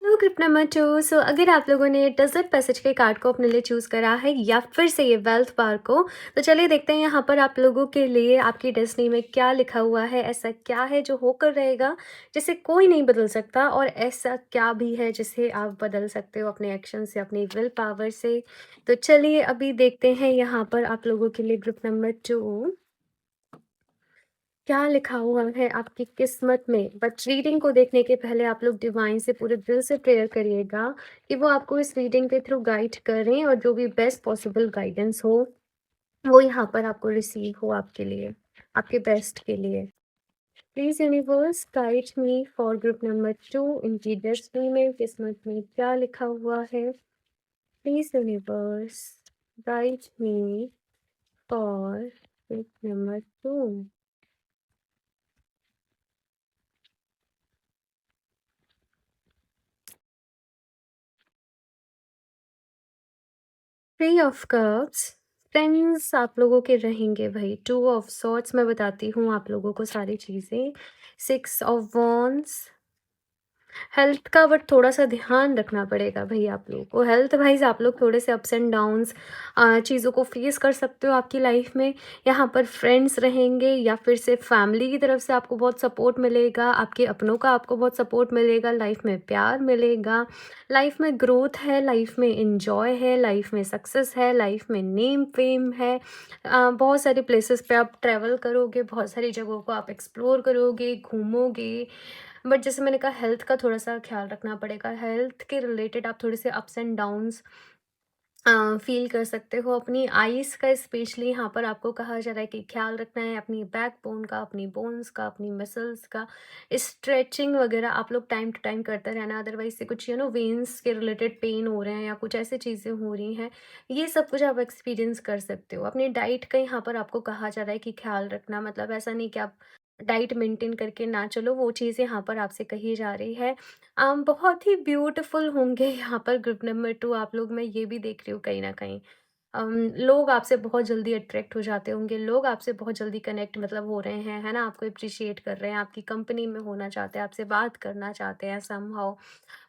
Hello group number 2। सो अगर आप लोगों ने डेजर्ट पैसेज के कार्ड को अपने लिए चूज़ करा है या फिर से ये वेल्थ बार को, तो चलिए देखते हैं यहाँ पर आप लोगों के लिए आपकी डेस्टिनी में क्या लिखा हुआ है। ऐसा क्या है जो होकर रहेगा, जिसे कोई नहीं बदल सकता, और ऐसा क्या भी है जिसे आप बदल सकते हो अपने एक्शन से, अपनी विल पावर से। तो चलिए अभी देखते हैं यहाँ पर आप लोगों के लिए ग्रुप नंबर 2 क्या लिखा हुआ है आपकी किस्मत में। बट रीडिंग को देखने के पहले आप लोग डिवाइन से पूरे दिल से प्रेयर करिएगा कि वो आपको इस रीडिंग के थ्रू गाइड करें, और जो भी बेस्ट पॉसिबल गाइडेंस हो वो यहाँ पर आपको रिसीव हो आपके लिए, आपके बेस्ट के लिए। Please universe guide me for group number 2, इनकी डेस्टिनी में, किस्मत में क्या लिखा हुआ है। Please universe guide me for group number 2। Three of cups, friends आप लोगों के रहेंगे भाई। टू ऑफ सॉर्ट्स, मैं बताती हूँ आप लोगों को सारी चीज़ें। सिक्स ऑफ वॉन्ड्स, हेल्थ का बट थोड़ा-सा ध्यान रखना पड़ेगा भई आप लोगों को। हेल्थ वाइज़ आप लोग थोड़े से अप्स एंड डाउन्स चीज़ों को फेस कर सकते हो आपकी लाइफ में। यहाँ पर फ्रेंड्स रहेंगे या फिर से फैमिली की तरफ से आपको बहुत सपोर्ट मिलेगा, आपके अपनों का आपको बहुत सपोर्ट मिलेगा, लाइफ में प्यार मिलेगा, लाइफ में ग्रोथ है, लाइफ में एन्जॉय है, लाइफ में सक्सेस है, लाइफ में नेम फेम है। बहुत सारे प्लेसेस पे आप ट्रैवल करोगे, बहुत सारी जगहों को आप एक्सप्लोर करोगे, घूमोगे। बट जैसे मैंने कहा, हेल्थ का थोड़ा-सा ख़्याल रखना पड़ेगा। हेल्थ के रिलेटेड आप थोड़े से अप्स एंड डाउन्स फ़ील कर सकते हो। अपनी आइज़ का स्पेशली यहाँ पर आपको कहा जा रहा है कि ख़्याल रखना है, अपनी बैकबोन का, अपनी बोन्स का, अपनी मसल्स का। स्ट्रेचिंग वग़ैरह आप लोग टाइम टू टाइम करते रहना, अदरवाइज़ से कुछ वेन्स के रिलेटेड पेन हो रहे हैं या कुछ ऐसी चीज़ें हो रही हैं, ये सब कुछ आप एक्सपीरियंस कर सकते हो। अपनी डाइट का यहाँ पर आपको कहा जा रहा है कि ख़्याल रखना, मतलब ऐसा नहीं कि आप डाइट मेंटेन करके ना चलो, वो चीज़ यहाँ पर आपसे कही जा रही है। बहुत ही ब्यूटीफुल होंगे यहाँ पर ग्रुप नंबर 2 आप लोग, मैं ये भी देख रही हूँ कहीं न कहीं। लोग आपसे बहुत जल्दी अट्रैक्ट हो जाते होंगे, लोग आपसे बहुत जल्दी कनेक्ट मतलब हो रहे हैं, है ना? आपको एप्रिशिएट कर रहे हैं, आपकी कंपनी में होना चाहते हैं, आपसे बात करना चाहते हैं समहाउ।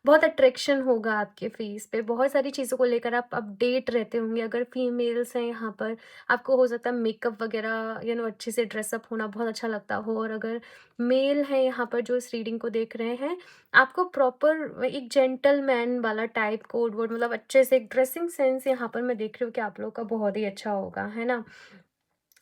बहुत अट्रैक्शन होगा आपके फेस पे, बहुत सारी चीज़ों को लेकर आप अपडेट रहते होंगे। अगर फीमेल्स हैं यहाँ पर, आपको हो सकता है मेकअप वगैरह अच्छे से ड्रेसअप होना बहुत अच्छा लगता हो, और अगर मेल है यहाँ पर जो इस रीडिंग को देख रहे हैं, आपको प्रॉपर एक जेंटलमैन वाला टाइप कोड वर्ड, मतलब अच्छे से एक ड्रेसिंग सेंस यहाँ पर मैं देख रही हूँ कि आप लोग का बहुत ही अच्छा होगा, है ना?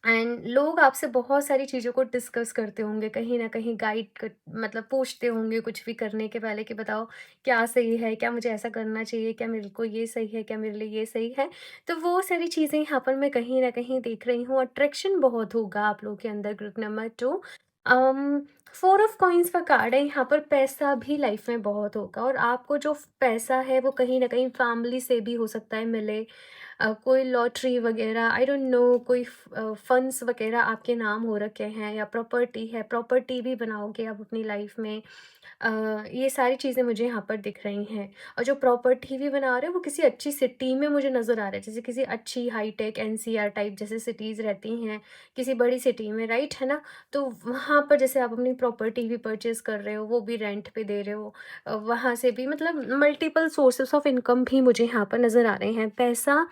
एंड लोग आपसे बहुत सारी चीज़ों को डिस्कस करते होंगे, कहीं न कहीं गाइड कर मतलब पूछते होंगे कुछ भी करने के पहले कि बताओ क्या सही है? क्या मुझे ऐसा करना चाहिए? क्या मेरे को ये सही है? क्या मेरे लिए ये सही है? तो वो सारी चीज़ें यहाँ पर मैं कहीं न कहीं देख रही हूँ। अट्रैक्शन बहुत होगा आप लोगों के अंदर group number 2। Um, 4 of coins का कार्ड है यहाँ पर। पैसा भी लाइफ में बहुत होगा, और आपको जो पैसा है वो कहीं न कहीं फैमिली से भी हो सकता है मिले। कोई लॉटरी वगैरह, आई डोंट नो, कोई फंड्स वगैरह आपके नाम हो रखे हैं, या प्रॉपर्टी है, प्रॉपर्टी भी बनाओगे आप अपनी लाइफ में। अ, ये सारी चीज़ें मुझे यहाँ पर दिख रही हैं। और जो प्रॉपर्टी भी बना रहे हो वो किसी अच्छी सिटी में मुझे नज़र आ रहा है, जैसे किसी अच्छी हाईटेक एनसीआर टाइप जैसे सिटीज़ रहती हैं, किसी बड़ी सिटी में, राइट, है ना? तो वहाँ पर जैसे आप अपनी प्रॉपर्टी भी परचेज़ कर रहे हो, वो भी रेंट पे दे रहे हो, वहाँ से भी मतलब मल्टीपल सोर्सेस ऑफ इनकम भी मुझे यहाँ पर नज़र आ रहे हैं। पैसा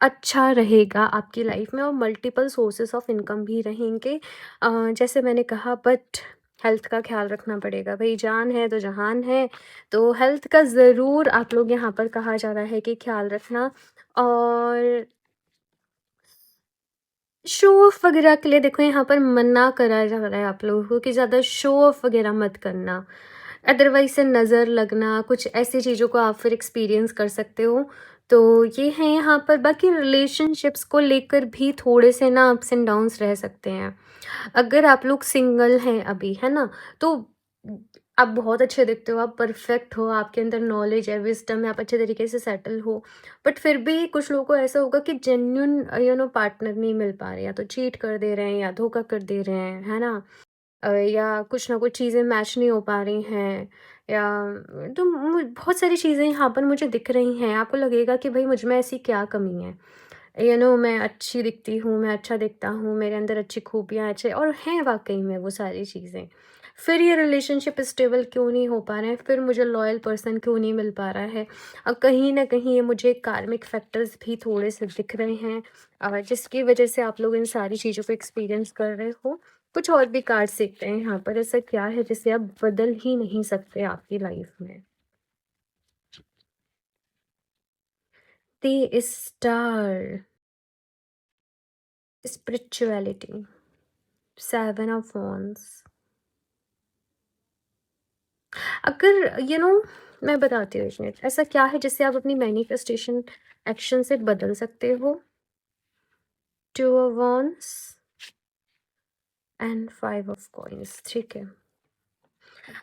अच्छा रहेगा आपकी लाइफ में, और मल्टीपल सोर्सेस ऑफ इनकम भी रहेंगे। जैसे मैंने कहा, बट हेल्थ का ख्याल रखना पड़ेगा भाई, जान है तो जहान है। तो हेल्थ का ज़रूर आप लोग यहाँ पर कहा जा रहा है कि ख्याल रखना। और शो ऑफ वगैरह के लिए देखो यहाँ पर मना करा जा रहा है आप लोगों को कि ज़्यादा शो ऑफ वगैरह मत करना, अदरवाइज से नज़र लगना, कुछ ऐसी चीज़ों को आप फिर एक्सपीरियंस कर सकते हो। तो ये है यहाँ पर। बाकी रिलेशनशिप्स को लेकर भी थोड़े से ना अप्स एंड डाउन्स रह सकते हैं। अगर आप लोग सिंगल हैं अभी, है ना, तो आप बहुत अच्छे दिखते हो, आप परफेक्ट हो, आपके अंदर नॉलेज है, विज़डम है, आप अच्छे तरीके से सेटल हो। बट फिर भी कुछ लोगों को ऐसा होगा कि जेन्युइन पार्टनर नहीं मिल पा रहे, या तो चीट कर दे रहे हैं या धोखा कर दे रहे हैं, है ना? या कुछ ना कुछ चीज़ें मैच नहीं हो पा रही हैं, या तो बहुत सारी चीज़ें यहाँ पर मुझे दिख रही हैं। आपको लगेगा कि भाई मुझ में ऐसी क्या कमी है, मैं अच्छी दिखती हूँ, मैं अच्छा दिखता हूँ, मेरे अंदर अच्छी खूबियाँ अच्छे और हैं वाकई में वो सारी चीज़ें। फिर ये रिलेशनशिप स्टेबल क्यों नहीं हो पा रहे हैं, फिर मुझे लॉयल पर्सन क्यों नहीं मिल पा रहा है, और कहीं ना कहीं ये मुझे कार्मिक फैक्टर्स भी थोड़े से दिख रहे हैं, जिसकी वजह से आप लोग इन सारी चीज़ों को एक्सपीरियंस कर रहे हो। कुछ और भी कार्ड सीखते हैं यहाँ पर, ऐसा क्या है जिसे आप बदल ही नहीं सकते आपकी लाइफ में। The star, spirituality, seven of wands। अगर मैं बताती हूँ, एक मिनट, ऐसा क्या है जिससे आप अपनी मैनिफेस्टेशन एक्शन से बदल सकते हो? Two of wands and five of coins, ठीक है।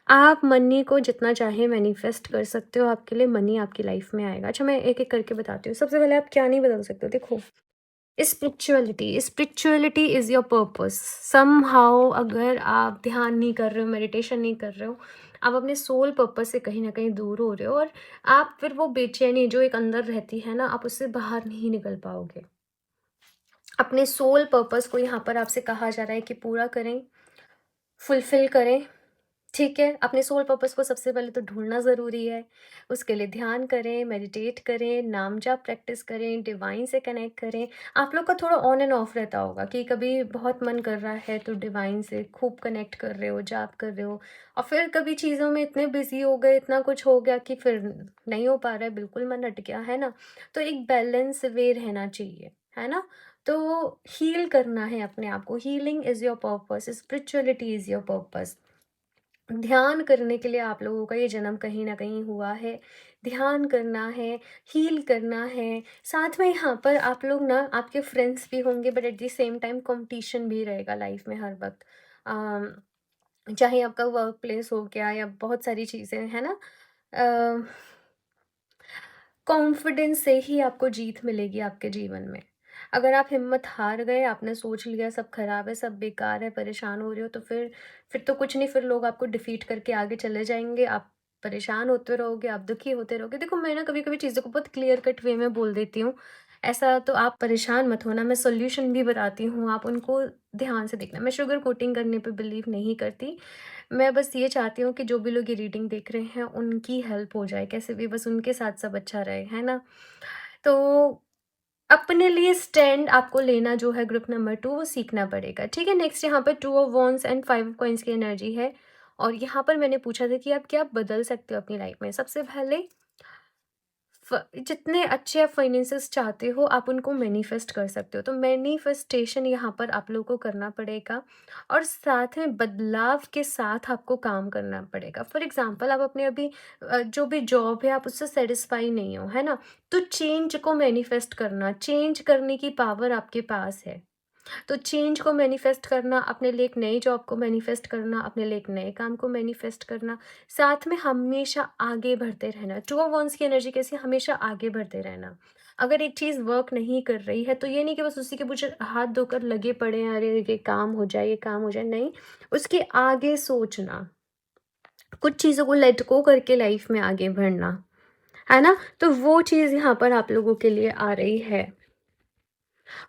आप मनी को जितना चाहे मैनिफेस्ट कर सकते हो, आपके लिए मनी आपकी लाइफ में आएगा। अच्छा, मैं एक एक करके बताती हूँ। सबसे पहले आप क्या नहीं बदल सकते हो, देखो, spirituality, spirituality is your purpose. Somehow अगर आप ध्यान नहीं कर रहे हो, मेडिटेशन नहीं कर रहे हो, आप अपने सोल पर्पस से कहीं ना कहीं दूर हो रहे हो, और आप फिर वो बेचैनी जो एक अंदर रहती है ना, आप उससे बाहर नहीं निकल पाओगे। अपने सोल पर्पस को यहाँ पर आपसे कहा जा रहा है कि पूरा करें, फुलफिल करें। ठीक है, अपने सोल पर्पस को सबसे पहले तो ढूँढना ज़रूरी है। उसके लिए ध्यान करें, मेडिटेट करें, नाम जाप प्रैक्टिस करें, डिवाइन से कनेक्ट करें। आप लोग का थोड़ा ऑन एंड ऑफ रहता होगा कि कभी बहुत मन कर रहा है तो डिवाइन से खूब कनेक्ट कर रहे हो, जाप कर रहे हो, और फिर कभी चीज़ों में इतने बिज़ी हो गए, इतना कुछ हो गया कि फिर नहीं हो पा रहा है, बिल्कुल मन हट गया, है ना? तो एक बैलेंस वे रहना चाहिए, है ना? तो हील करना है अपने आप को, healing is your purpose, spirituality is your purpose. ध्यान करने के लिए आप लोगों का ये जन्म कहीं न कहीं हुआ है। ध्यान करना है, हील करना है। साथ में यहाँ पर आप लोग ना, आपके फ्रेंड्स भी होंगे, but at the same time competition भी रहेगा लाइफ में हर वक़्त। चाहे आपका वर्क प्लेस हो गया या बहुत सारी चीज़ें, है ना? अ कॉन्फिडेंस से ही आपको जीत मिलेगी आपके जीवन में। अगर आप हिम्मत हार गए, आपने सोच लिया सब खराब है, सब बेकार है, परेशान हो रहे हो, तो फिर तो कुछ नहीं, फिर लोग आपको डिफीट करके आगे चले जाएँगे, आप परेशान होते रहोगे, आप दुखी होते रहोगे। देखो, मैं ना कभी-कभी चीज़ों को बहुत क्लियर कट वे में बोल देती हूँ। ऐसा तो आप परेशान मत होना, मैं सॉल्यूशन भी बताती हूँ, आप उनको ध्यान से देखना। मैं शुगर कोटिंग करने पे बिलीव नहीं करती। मैं बस ये चाहती हूँ कि जो भी लोग ये रीडिंग देख रहे हैं, उनकी हेल्प हो जाए, कैसे भी बस उनके साथ सब अच्छा रहे, है ना? तो अपने लिए स्टैंड आपको लेना जो है, ग्रुप नंबर 2, वो सीखना पड़ेगा, ठीक है? नेक्स्ट यहाँ पर 2 of wands and 5 of coins की एनर्जी है, और यहाँ पर मैंने पूछा था कि आप क्या बदल सकते हो अपनी लाइफ में? सबसे पहले जितने अच्छे आप फाइनेंसेस चाहते हो, आप उनको मैनिफेस्ट कर सकते हो। तो मैनिफेस्टेशन यहाँ पर आप लोगों को करना पड़ेगा, और साथ में बदलाव के साथ आपको काम करना पड़ेगा। फॉर एग्जांपल, आप अपने अभी जो भी जॉब है, आप उससे सेटिस्फाई नहीं हो, है ना? तो चेंज को मैनिफेस्ट करना, चेंज करने की पावर आपके पास है। तो चेंज को मैनिफेस्ट करना, अपने लिए एक नई जॉब को मैनिफेस्ट करना, अपने लिए एक नए काम को मैनिफेस्ट करना, साथ में हमेशा आगे बढ़ते रहना। टू ऑफ wands की एनर्जी कैसी है? हमेशा आगे बढ़ते रहना। अगर एक चीज़ वर्क नहीं कर रही है, तो ये नहीं कि बस उसी के पीछे हाथ धोकर लगे पड़े हैं, अरे ये काम हो जाए, ये काम हो जाए, नहीं। उसके आगे सोचना, कुछ चीज़ों को लेट गो करके लाइफ में आगे बढ़ना, है ना? तो वो चीज़ यहाँ पर आप लोगों के लिए आ रही है।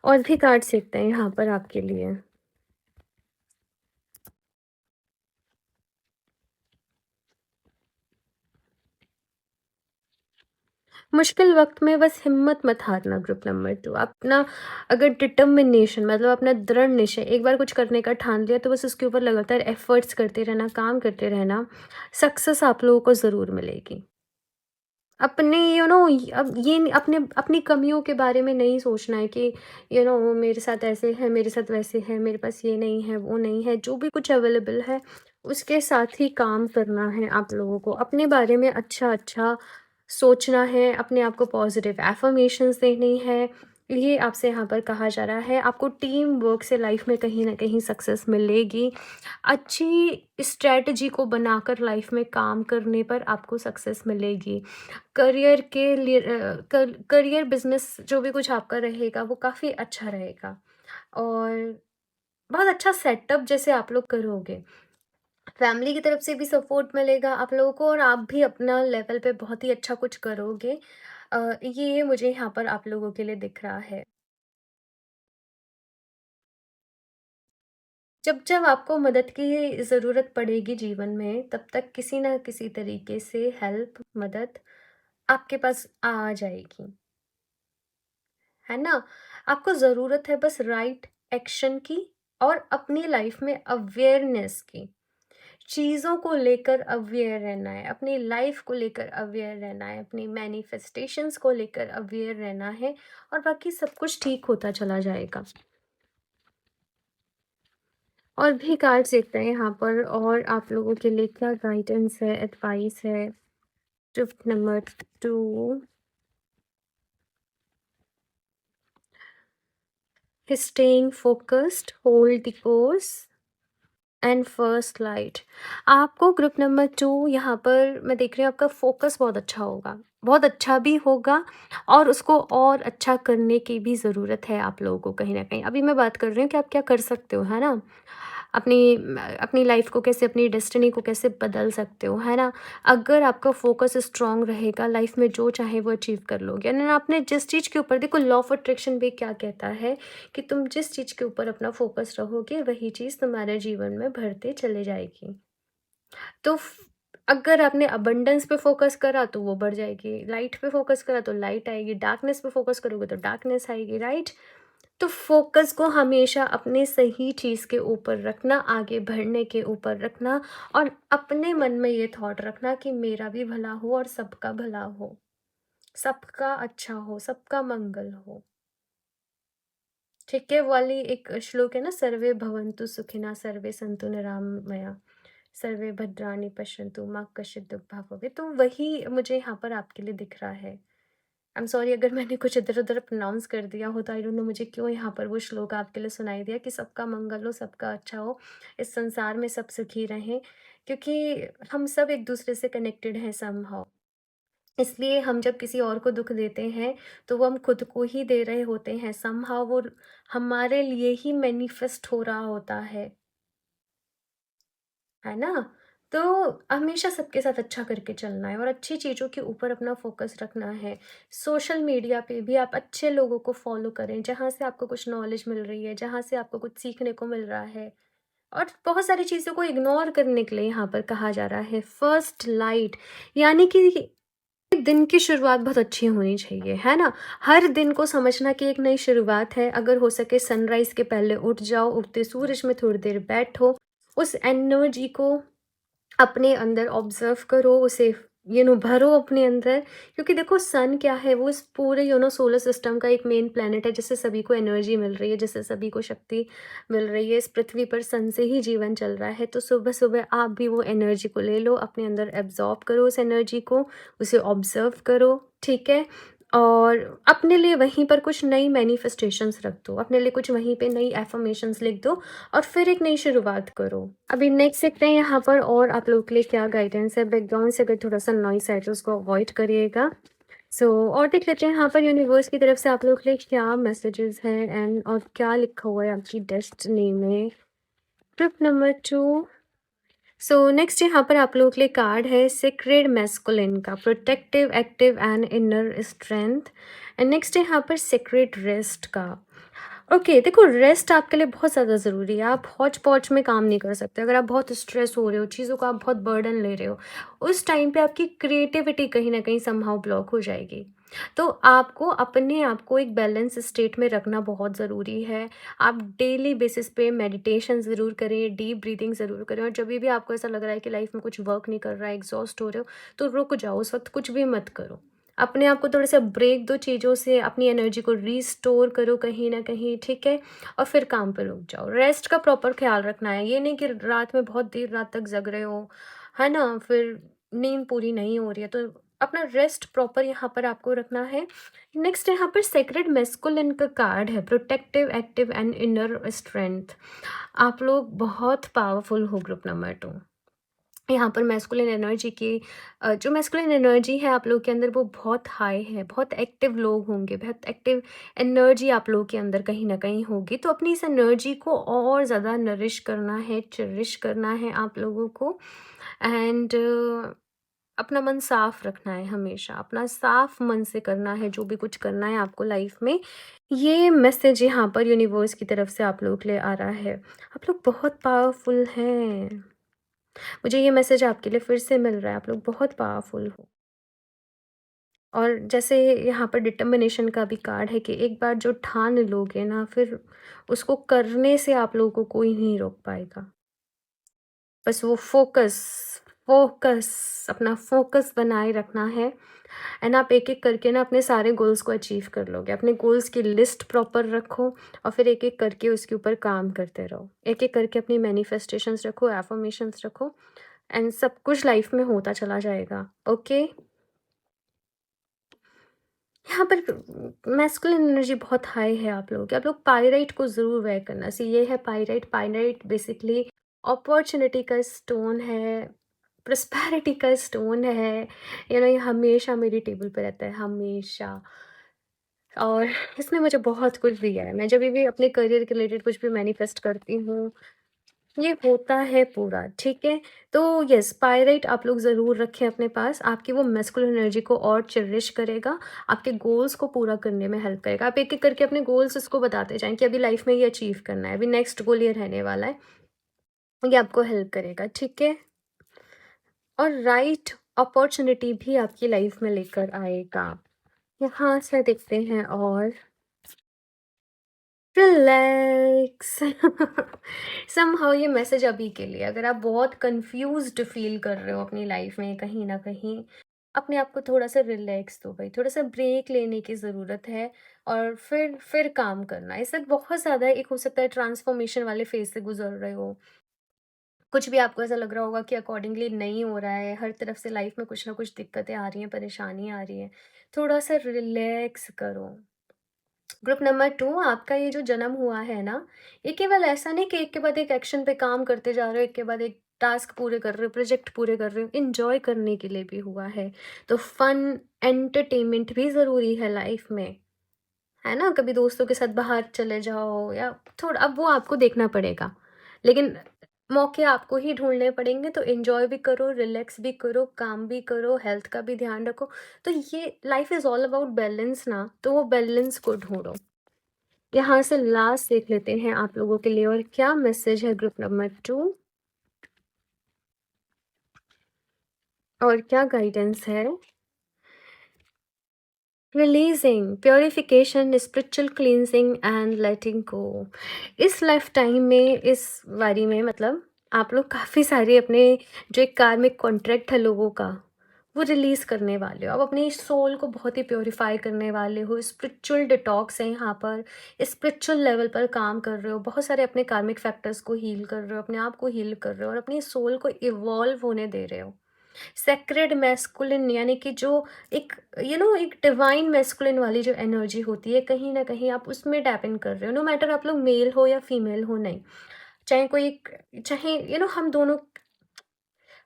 और भी कार्ड सीखते हैं यहाँ पर आपके लिए। मुश्किल वक़्त में बस हिम्मत मत हारना, ग्रुप नंबर 2। अपना अगर डिटर्मिनेशन, मतलब अपना दृढ़ निश्चय, एक बार कुछ करने का ठान लिया, तो बस उसके ऊपर लगातार एफ़र्ट्स करते रहना, काम करते रहना, सक्सेस आप लोगों को ज़रूर मिलेगी। अपने अब ये अपने अपनी कमियों के बारे में नहीं सोचना है कि मेरे साथ ऐसे है, मेरे साथ वैसे है, मेरे पास ये नहीं है, वो नहीं है। जो भी कुछ अवेलेबल है, उसके साथ ही काम करना है आप लोगों को। अपने बारे में अच्छा-अच्छा सोचना है, अपने आप को पॉज़िटिव अफ़र्मेशंस देनी है। ये आपसे यहाँ पर कहा जा रहा है। आपको टीम वर्क से लाइफ़ में कहीं न कहीं सक्सेस मिलेगी। अच्छी स्ट्रैटेजी को बनाकर लाइफ़ में काम करने पर आपको सक्सेस मिलेगी। करियर के लिए करियर बिजनेस जो भी कुछ आपका रहेगा, वो काफ़ी अच्छा रहेगा। और बहुत अच्छा सेटअप जैसे आप लोग करोगे। फैमिली की तरफ से भी सपोर्ट मिलेगा आप लोगों को और आप भी अपना लेवल पे बहुत ही अच्छा कुछ करोगे। ये मुझे यहाँ पर आप लोगों के लिए दिख रहा है। जब जब आपको मदद की ज़रूरत पड़ेगी जीवन में, तब तक किसी न किसी तरीके से हेल्प, मदद आपके पास आ जाएगी, है ना? आपको ज़रूरत है बस राइट एक्शन की और अपनी लाइफ में अवेयरनेस की। चीज़ों को लेकर अवेयर रहना है, अपनी लाइफ को लेकर अवेयर रहना है, अपनी मैनिफेस्टेशंस को लेकर अवेयर रहना है और बाकी सब कुछ ठीक होता चला जाएगा। और भी कार्ड्स देखते हैं यहाँ पर और आप लोगों के लिए क्या गाइडेंस है, एडवाइस है। Tip number 2, staying focused, hold the course and first light. आपको ग्रुप नंबर 2 यहाँ पर मैं देख रही हूँ, आपका फोकस बहुत अच्छा होगा, बहुत अच्छा भी होगा और उसको और अच्छा करने की भी ज़रूरत है आप लोगों को कहीं न कहीं। अभी मैं बात कर रही हूँ कि आप क्या कर सकते हो, है ना? अपनी लाइफ़ को कैसे, अपनी डेस्टिनी को कैसे बदल सकते हो, है ना? अगर आपका फोकस स्ट्रॉन्ग रहेगा, लाइफ़ में जो चाहे वो अचीव कर लोगे। एंड आपने जिस चीज़ के ऊपर, देखो लॉ ऑफ अट्रैक्शन भी क्या कहता है कि तुम जिस चीज़ के ऊपर अपना फोकस रहोगे, वही चीज़ तुम्हारे जीवन में बढ़ते चले जाएगी। तो अगर आपने अबंडेंस पे फोकस करा तो वो बढ़ जाएगी, लाइट पे फोकस करा तो लाइट आएगी, डार्कनेस पे फोकस करोगे तो डार्कनेस आएगी, राइट? तो फोकस को हमेशा अपने सही चीज़ के ऊपर रखना, आगे बढ़ने के ऊपर रखना और अपने मन में ये थॉट रखना कि मेरा भी भला हो और सबका भला हो, सबका अच्छा हो, सबका मंगल हो। ठीक है? वो वाली एक श्लोक है ना, सर्वे भवन्तु सुखिनः, सर्वे सन्तु निरामया, सर्वे भद्राणि पश्यन्तु मा कश्चित् दुःखभाग् भवेत्। तो वही मुझे यहाँ पर आपके लिए दिख रहा है। आई एम सॉरी अगर मैंने कुछ इधर-उधर प्रोनाउंस कर दिया हो, तो आई डोंट नो मुझे क्यों यहाँ पर वो श्लोक आपके लिए सुनाई दिया कि सबका मंगल हो, सबका अच्छा हो, इस संसार में सब सुखी रहें। क्योंकि हम सब एक-दूसरे से कनेक्टेड हैं समहाउ। इसलिए हम जब किसी और को दुःख देते हैं, तो वो हम खुद को ही दे रहे होते हैं। समहाउ वो हमारे लिए ही मैनिफेस्ट हो रहा होता है ना? तो हमेशा सबके साथ अच्छा करके चलना है और अच्छी चीज़ों के ऊपर अपना फ़ोकस रखना है। सोशल मीडिया पे भी आप अच्छे लोगों को फ़ॉलो करें, जहाँ से आपको कुछ नॉलेज मिल रही है, जहाँ से आपको कुछ सीखने को मिल रहा है। और बहुत सारी चीज़ों को इग्नोर करने के लिए यहाँ पर कहा जा रहा है फर्स्ट लाइट, यानी कि दिन की शुरुआत बहुत अच्छी होनी चाहिए, है ना? हर दिन को समझना कि एक नई शुरुआत है। अगर हो सके सनराइज़ के पहले उठ जाओ, उगते सूरज में थोड़ी देर बैठो, उस एनर्जी को अपने अंदर ऑब्जर्व करो, उसे भरो अपने अंदर। क्योंकि देखो सन क्या है, वो इस पूरे सोलर सिस्टम का एक मेन प्लैनेट है, जिससे सभी को एनर्जी मिल रही है, जिससे सभी को शक्ति मिल रही है। इस पृथ्वी पर सन से ही जीवन चल रहा है। तो सुबह सुबह आप भी वो एनर्जी को ले लो, अपने अंदर एब्जॉर्ब करो उस एनर्जी को, उसे ऑब्जर्व करो, ठीक है? और अपने लिए वहीं पर कुछ नई मैनिफेस्टेशंस रख दो, अपने लिए कुछ वहीं पे नई एफर्मेशंस लिख दो और फिर एक नई शुरुआत करो। अभी नेक्स्ट देखते हैं यहाँ पर और आप लोगों के लिए क्या गाइडेंस है। बैकग्राउंड से अगर थोड़ा-सा नॉइज़ आए तो उसको अवॉइड करिएगा। और देख लेते हैं यहाँ पर यूनिवर्स की तरफ से आप लोगों के लिए क्या मैसेजेस हैं एंड और क्या लिखा हुआ है आपकी डेस्टिनी में। Trip number 2। नेक्स्ट यहाँ पर आप लोगों के लिए कार्ड है सेक्रेड मैस्कुलिन का, protective, active and inner strength. And next है यहाँ पर सेक्रेड रेस्ट का। ओके, देखो रेस्ट आपके लिए बहुत ज़्यादा ज़रूरी है। आप हौच-पौच में काम नहीं कर सकते। अगर आप बहुत स्ट्रेस हो रहे हो, चीज़ों का आप बहुत बर्डन ले रहे हो, उस टाइम पे आपकी क्रिएटिविटी कहीं न कहीं समहाउ ब्लॉक हो जाएगी। तो आपको अपने आप को एक बैलेंस स्टेट में रखना बहुत ज़रूरी है। आप डेली बेसिस पे मेडिटेशन ज़रूर करें, डीप ब्रीथिंग ज़रूर करें और जभी भी आपको ऐसा लग रहा है कि लाइफ में कुछ वर्क नहीं कर रहा है, एग्ज़ॉस्ट हो रहे हो, तो रुक जाओ, उस वक़्त कुछ भी मत करो। अपने आप को थोड़ा-सा ब्रेक दो चीज़ों से, अपनी एनर्जी को रीस्टोर करो कहीं न कहीं, ठीक है? और फिर काम पे लग जाओ। रेस्ट का प्रॉपर ख़्याल रखना है, ये नहीं कि रात में बहुत देर रात तक जग रहे हो, है ना? फिर नींद पूरी नहीं हो रही है, तो अपना रेस्ट प्रॉपर यहाँ पर आपको रखना है। नेक्स्ट यहाँ पर सेक्रेड मैस्कुलिन का कार्ड है, protective, active and inner strength. आप लोग बहुत पावरफुल हो ग्रुप नंबर 2। यहाँ पर मैस्कुलिन एनर्जी की जो मैस्कुलिन एनर्जी है आप लोग के अंदर वो बहुत हाई है, बहुत एक्टिव लोग होंगे, बहुत एक्टिव एनर्जी आप लोगों के अंदर कहीं न कहीं होगी। तो अपनी इस एनर्जी को और ज़्यादा नरिश करना है, चेरिश करना है आप लोगों को एंड अपना मन साफ रखना है हमेशा, अपना साफ मन से करना है जो भी कुछ करना है आपको लाइफ में। ये मैसेज यहाँ पर यूनिवर्स की तरफ से आप लोगों के लिए आ रहा है। आप लोग बहुत पावरफुल हैं। मुझे ये मैसेज आपके लिए फिर से मिल रहा है, आप लोग बहुत पावरफुल हो। और जैसे यहाँ पर डिटर्मिनेशन का भी कार्ड है कि एक बार जो ठान लोगे ना, फिर उसको करने से आप लोगों को कोई नहीं रोक पाएगा। बस वो फ़ोकस, अपना फ़ोकस बनाए रखना है एंड आप एक-एक करके ना अपने सारे गोल्स को अचीव कर लोगे। अपने गोल्स की लिस्ट प्रॉपर रखो और फिर एक-एक करके उसके ऊपर काम करते रहो। एक-एक करके अपनी मैनिफेस्टेशंस रखो, अफ़र्मेशंस रखो एंड सब कुछ लाइफ में होता चला जाएगा, ओके? यहाँ पर मैस्कुलिन एनर्जी बहुत हाई है आप लोगों की। आप लोग पाइराइट को ज़रूर वेयर करना। सी ये है पाइराइट, पाइराइट बेसिकली अपॉर्च्युनिटी का स्टोन है, प्रॉस्पेरिटी का स्टोन है। ये हमेशा मेरी टेबल पे रहता है, हमेशा। और इसने मुझे बहुत कुछ दिया है। मैं जभी भी अपने करियर के रिलेटेड कुछ भी मैनिफेस्ट करती हूँ, ये होता है पूरा, ठीक है? तो येस, पाइराइट आप लोग ज़रूर रखें अपने पास, आपकी वो मैस्कुलिन एनर्जी को और चेरिश करेगा, आपके गोल्स को पूरा करने में हेल्प करेगा। आप एक-एक करके अपने गोल्स उसको बताते जाएँ कि अभी लाइफ में ये अचीव करना है, अभी नेक्स्ट गोल ये रहने वाला है, ये आपको हेल्प करेगा, ठीक है? और राइट अपॉर्च्युनिटी भी आपकी लाइफ में लेकर आएगा। यहाँ से देखते हैं और रिलैक्स। समहाउ ये मैसेज अभी के लिए, अगर आप बहुत कंफ्यूज्ड फील कर रहे हो अपनी लाइफ में कहीं ना कहीं, अपने आप को थोड़ा सा रिलैक्स दो भाई, थोड़ा सा ब्रेक लेने की ज़रूरत है और फिर काम करना। इससे बहुत ज़्यादा एक हो सकता है ट्रांसफॉर्मेशन वाले फेज से गुजर रहे हो, कुछ भी आपको ऐसा लग रहा होगा कि अकॉर्डिंगली नहीं हो रहा है, हर तरफ से लाइफ में कुछ ना कुछ दिक्कतें आ रही हैं, परेशानी आ रही है, थोड़ा सा रिलैक्स करो। ग्रुप नंबर 2, आपका ये जो जन्म हुआ है ना, ये केवल ऐसा नहीं कि एक के बाद एक एक्शन पे काम करते जा रहे हो, एक के बाद एक टास्क पूरे कर रहे हो, प्रोजेक्ट पूरे कर रहे हो, एंजॉय करने के लिए भी हुआ है। तो फन, एंटरटेनमेंट भी ज़रूरी है लाइफ में, है ना? कभी दोस्तों के साथ बाहर चले जाओ या थोड़ा, अब वो आपको देखना पड़ेगा, लेकिन मौके आपको ही ढूँढने पड़ेंगे, तो एन्जॉय भी करो, रिलैक्स भी करो, काम भी करो, हेल्थ का भी ध्यान रखो। तो ये life is all about balance ना, तो वो बैलेंस को ढूँढो। यहाँ से लास्ट देख लेते हैं आप लोगों के लिए और क्या मैसेज है ग्रुप नंबर 2 और क्या गाइडेंस है। Releasing, purification, spiritual cleansing and letting go. इस लाइफ टाइम में, इस बारी में मतलब आप लोग काफ़ी सारे अपने जो एक कार्मिक कॉन्ट्रैक्ट है लोगों का, वो रिलीज़ करने वाले हो। अब अपनी सोल को बहुत ही प्योरीफाई करने वाले हो, स्पिरिचुअल डिटॉक्स है यहाँ पर, स्पिरिचुअल लेवल पर काम कर रहे हो, बहुत सारे अपने कार्मिक फैक्टर्स को हील कर रहे हो, अपने आप को हील कर रहे हो और अपनी सोल को इवॉल्व होने दे रहे हो। सेक्रेड मैस्कुलिन यानी कि जो एक एक डिवाइन मैस्कुलिन वाली जो एनर्जी होती है, कहीं ना कहीं आप उसमें टैप इन कर रहे हो। नो मैटर आप लोग मेल हो या फीमेल हो, नहीं, चाहे कोई चाहे हम दोनों,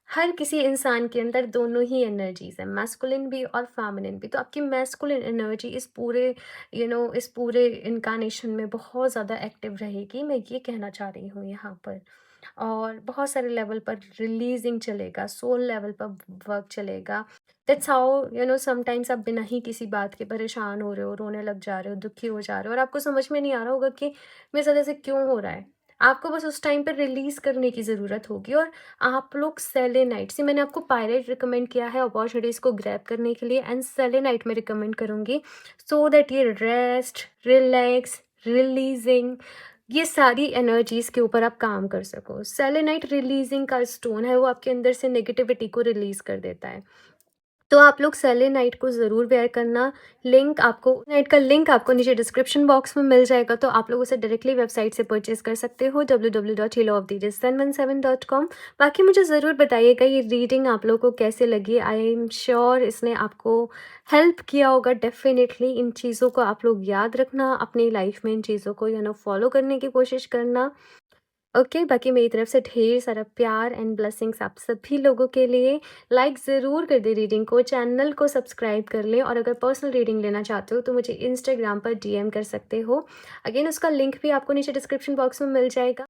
हर किसी इंसान के अंदर दोनों ही एनर्जीज है, मैस्कुलिन भी और फेमिनिन भी। तो आपकी मैस्कुलिन एनर्जी इस पूरे इस पूरे इनकारनेशन में बहुत ज़्यादा एक्टिव रहेगी, मैं ये कहना चाह रही हूँ यहाँ पर। और बहुत सारे लेवल पर रिलीजिंग चलेगा, सोल लेवल पर वर्क चलेगा। दैट्स हाउ समटाइम्स आप बिना ही किसी बात के परेशान हो रहे हो, रोने लग जा रहे हो, दुखी हो जा रहे हो और आपको समझ में नहीं आ रहा होगा कि मेरे साथ ऐसे क्यों हो रहा है। आपको बस उस टाइम पर रिलीज करने की ज़रूरत होगी। और आप लोग सेलेनाइट से, मैंने आपको पायरेट रिकमेंड किया है अपॉर्चुनिटीज़ को ग्रैब करने के लिए, एंड सेलेनाइट में रिकमेंड करूँगी, सो दैट ये रेस्ट, रिलैक्स, रिलीजिंग, ये सारी एनर्जीज़ के ऊपर आप काम कर सको। सेलेनाइट रिलीजिंग का स्टोन है, वो आपके अंदर से नेगेटिविटी को रिलीज़ कर देता है। तो आप लोग सेलेनाइट को ज़रूर वेयर करना। नाइट का लिंक आपको नीचे डिस्क्रिप्शन बॉक्स में मिल जाएगा, तो आप लोग उसे डायरेक्टली वेबसाइट से परचेज कर सकते हो, www.healofthesun17.com। बाकी मुझे ज़रूर बताइएगा ये रीडिंग आप लोगों को कैसे लगी। आई एम श्योर इसने आपको हेल्प किया होगा डेफिनेटली। इन चीज़ों को आप लोग याद रखना, अपनी लाइफ में इन चीज़ों को फॉलो करने की कोशिश करना। ओके, बाकी मेरी तरफ से ढेर सारा प्यार एंड ब्लेसिंग्स आप सभी लोगों के लिए। लाइक ज़रूर कर दें रीडिंग को, चैनल को सब्सक्राइब कर लें और अगर पर्सनल रीडिंग लेना चाहते हो तो मुझे इंस्टाग्राम पर डीएम कर सकते हो। अगेन उसका लिंक भी आपको नीचे डिस्क्रिप्शन बॉक्स में मिल जाएगा।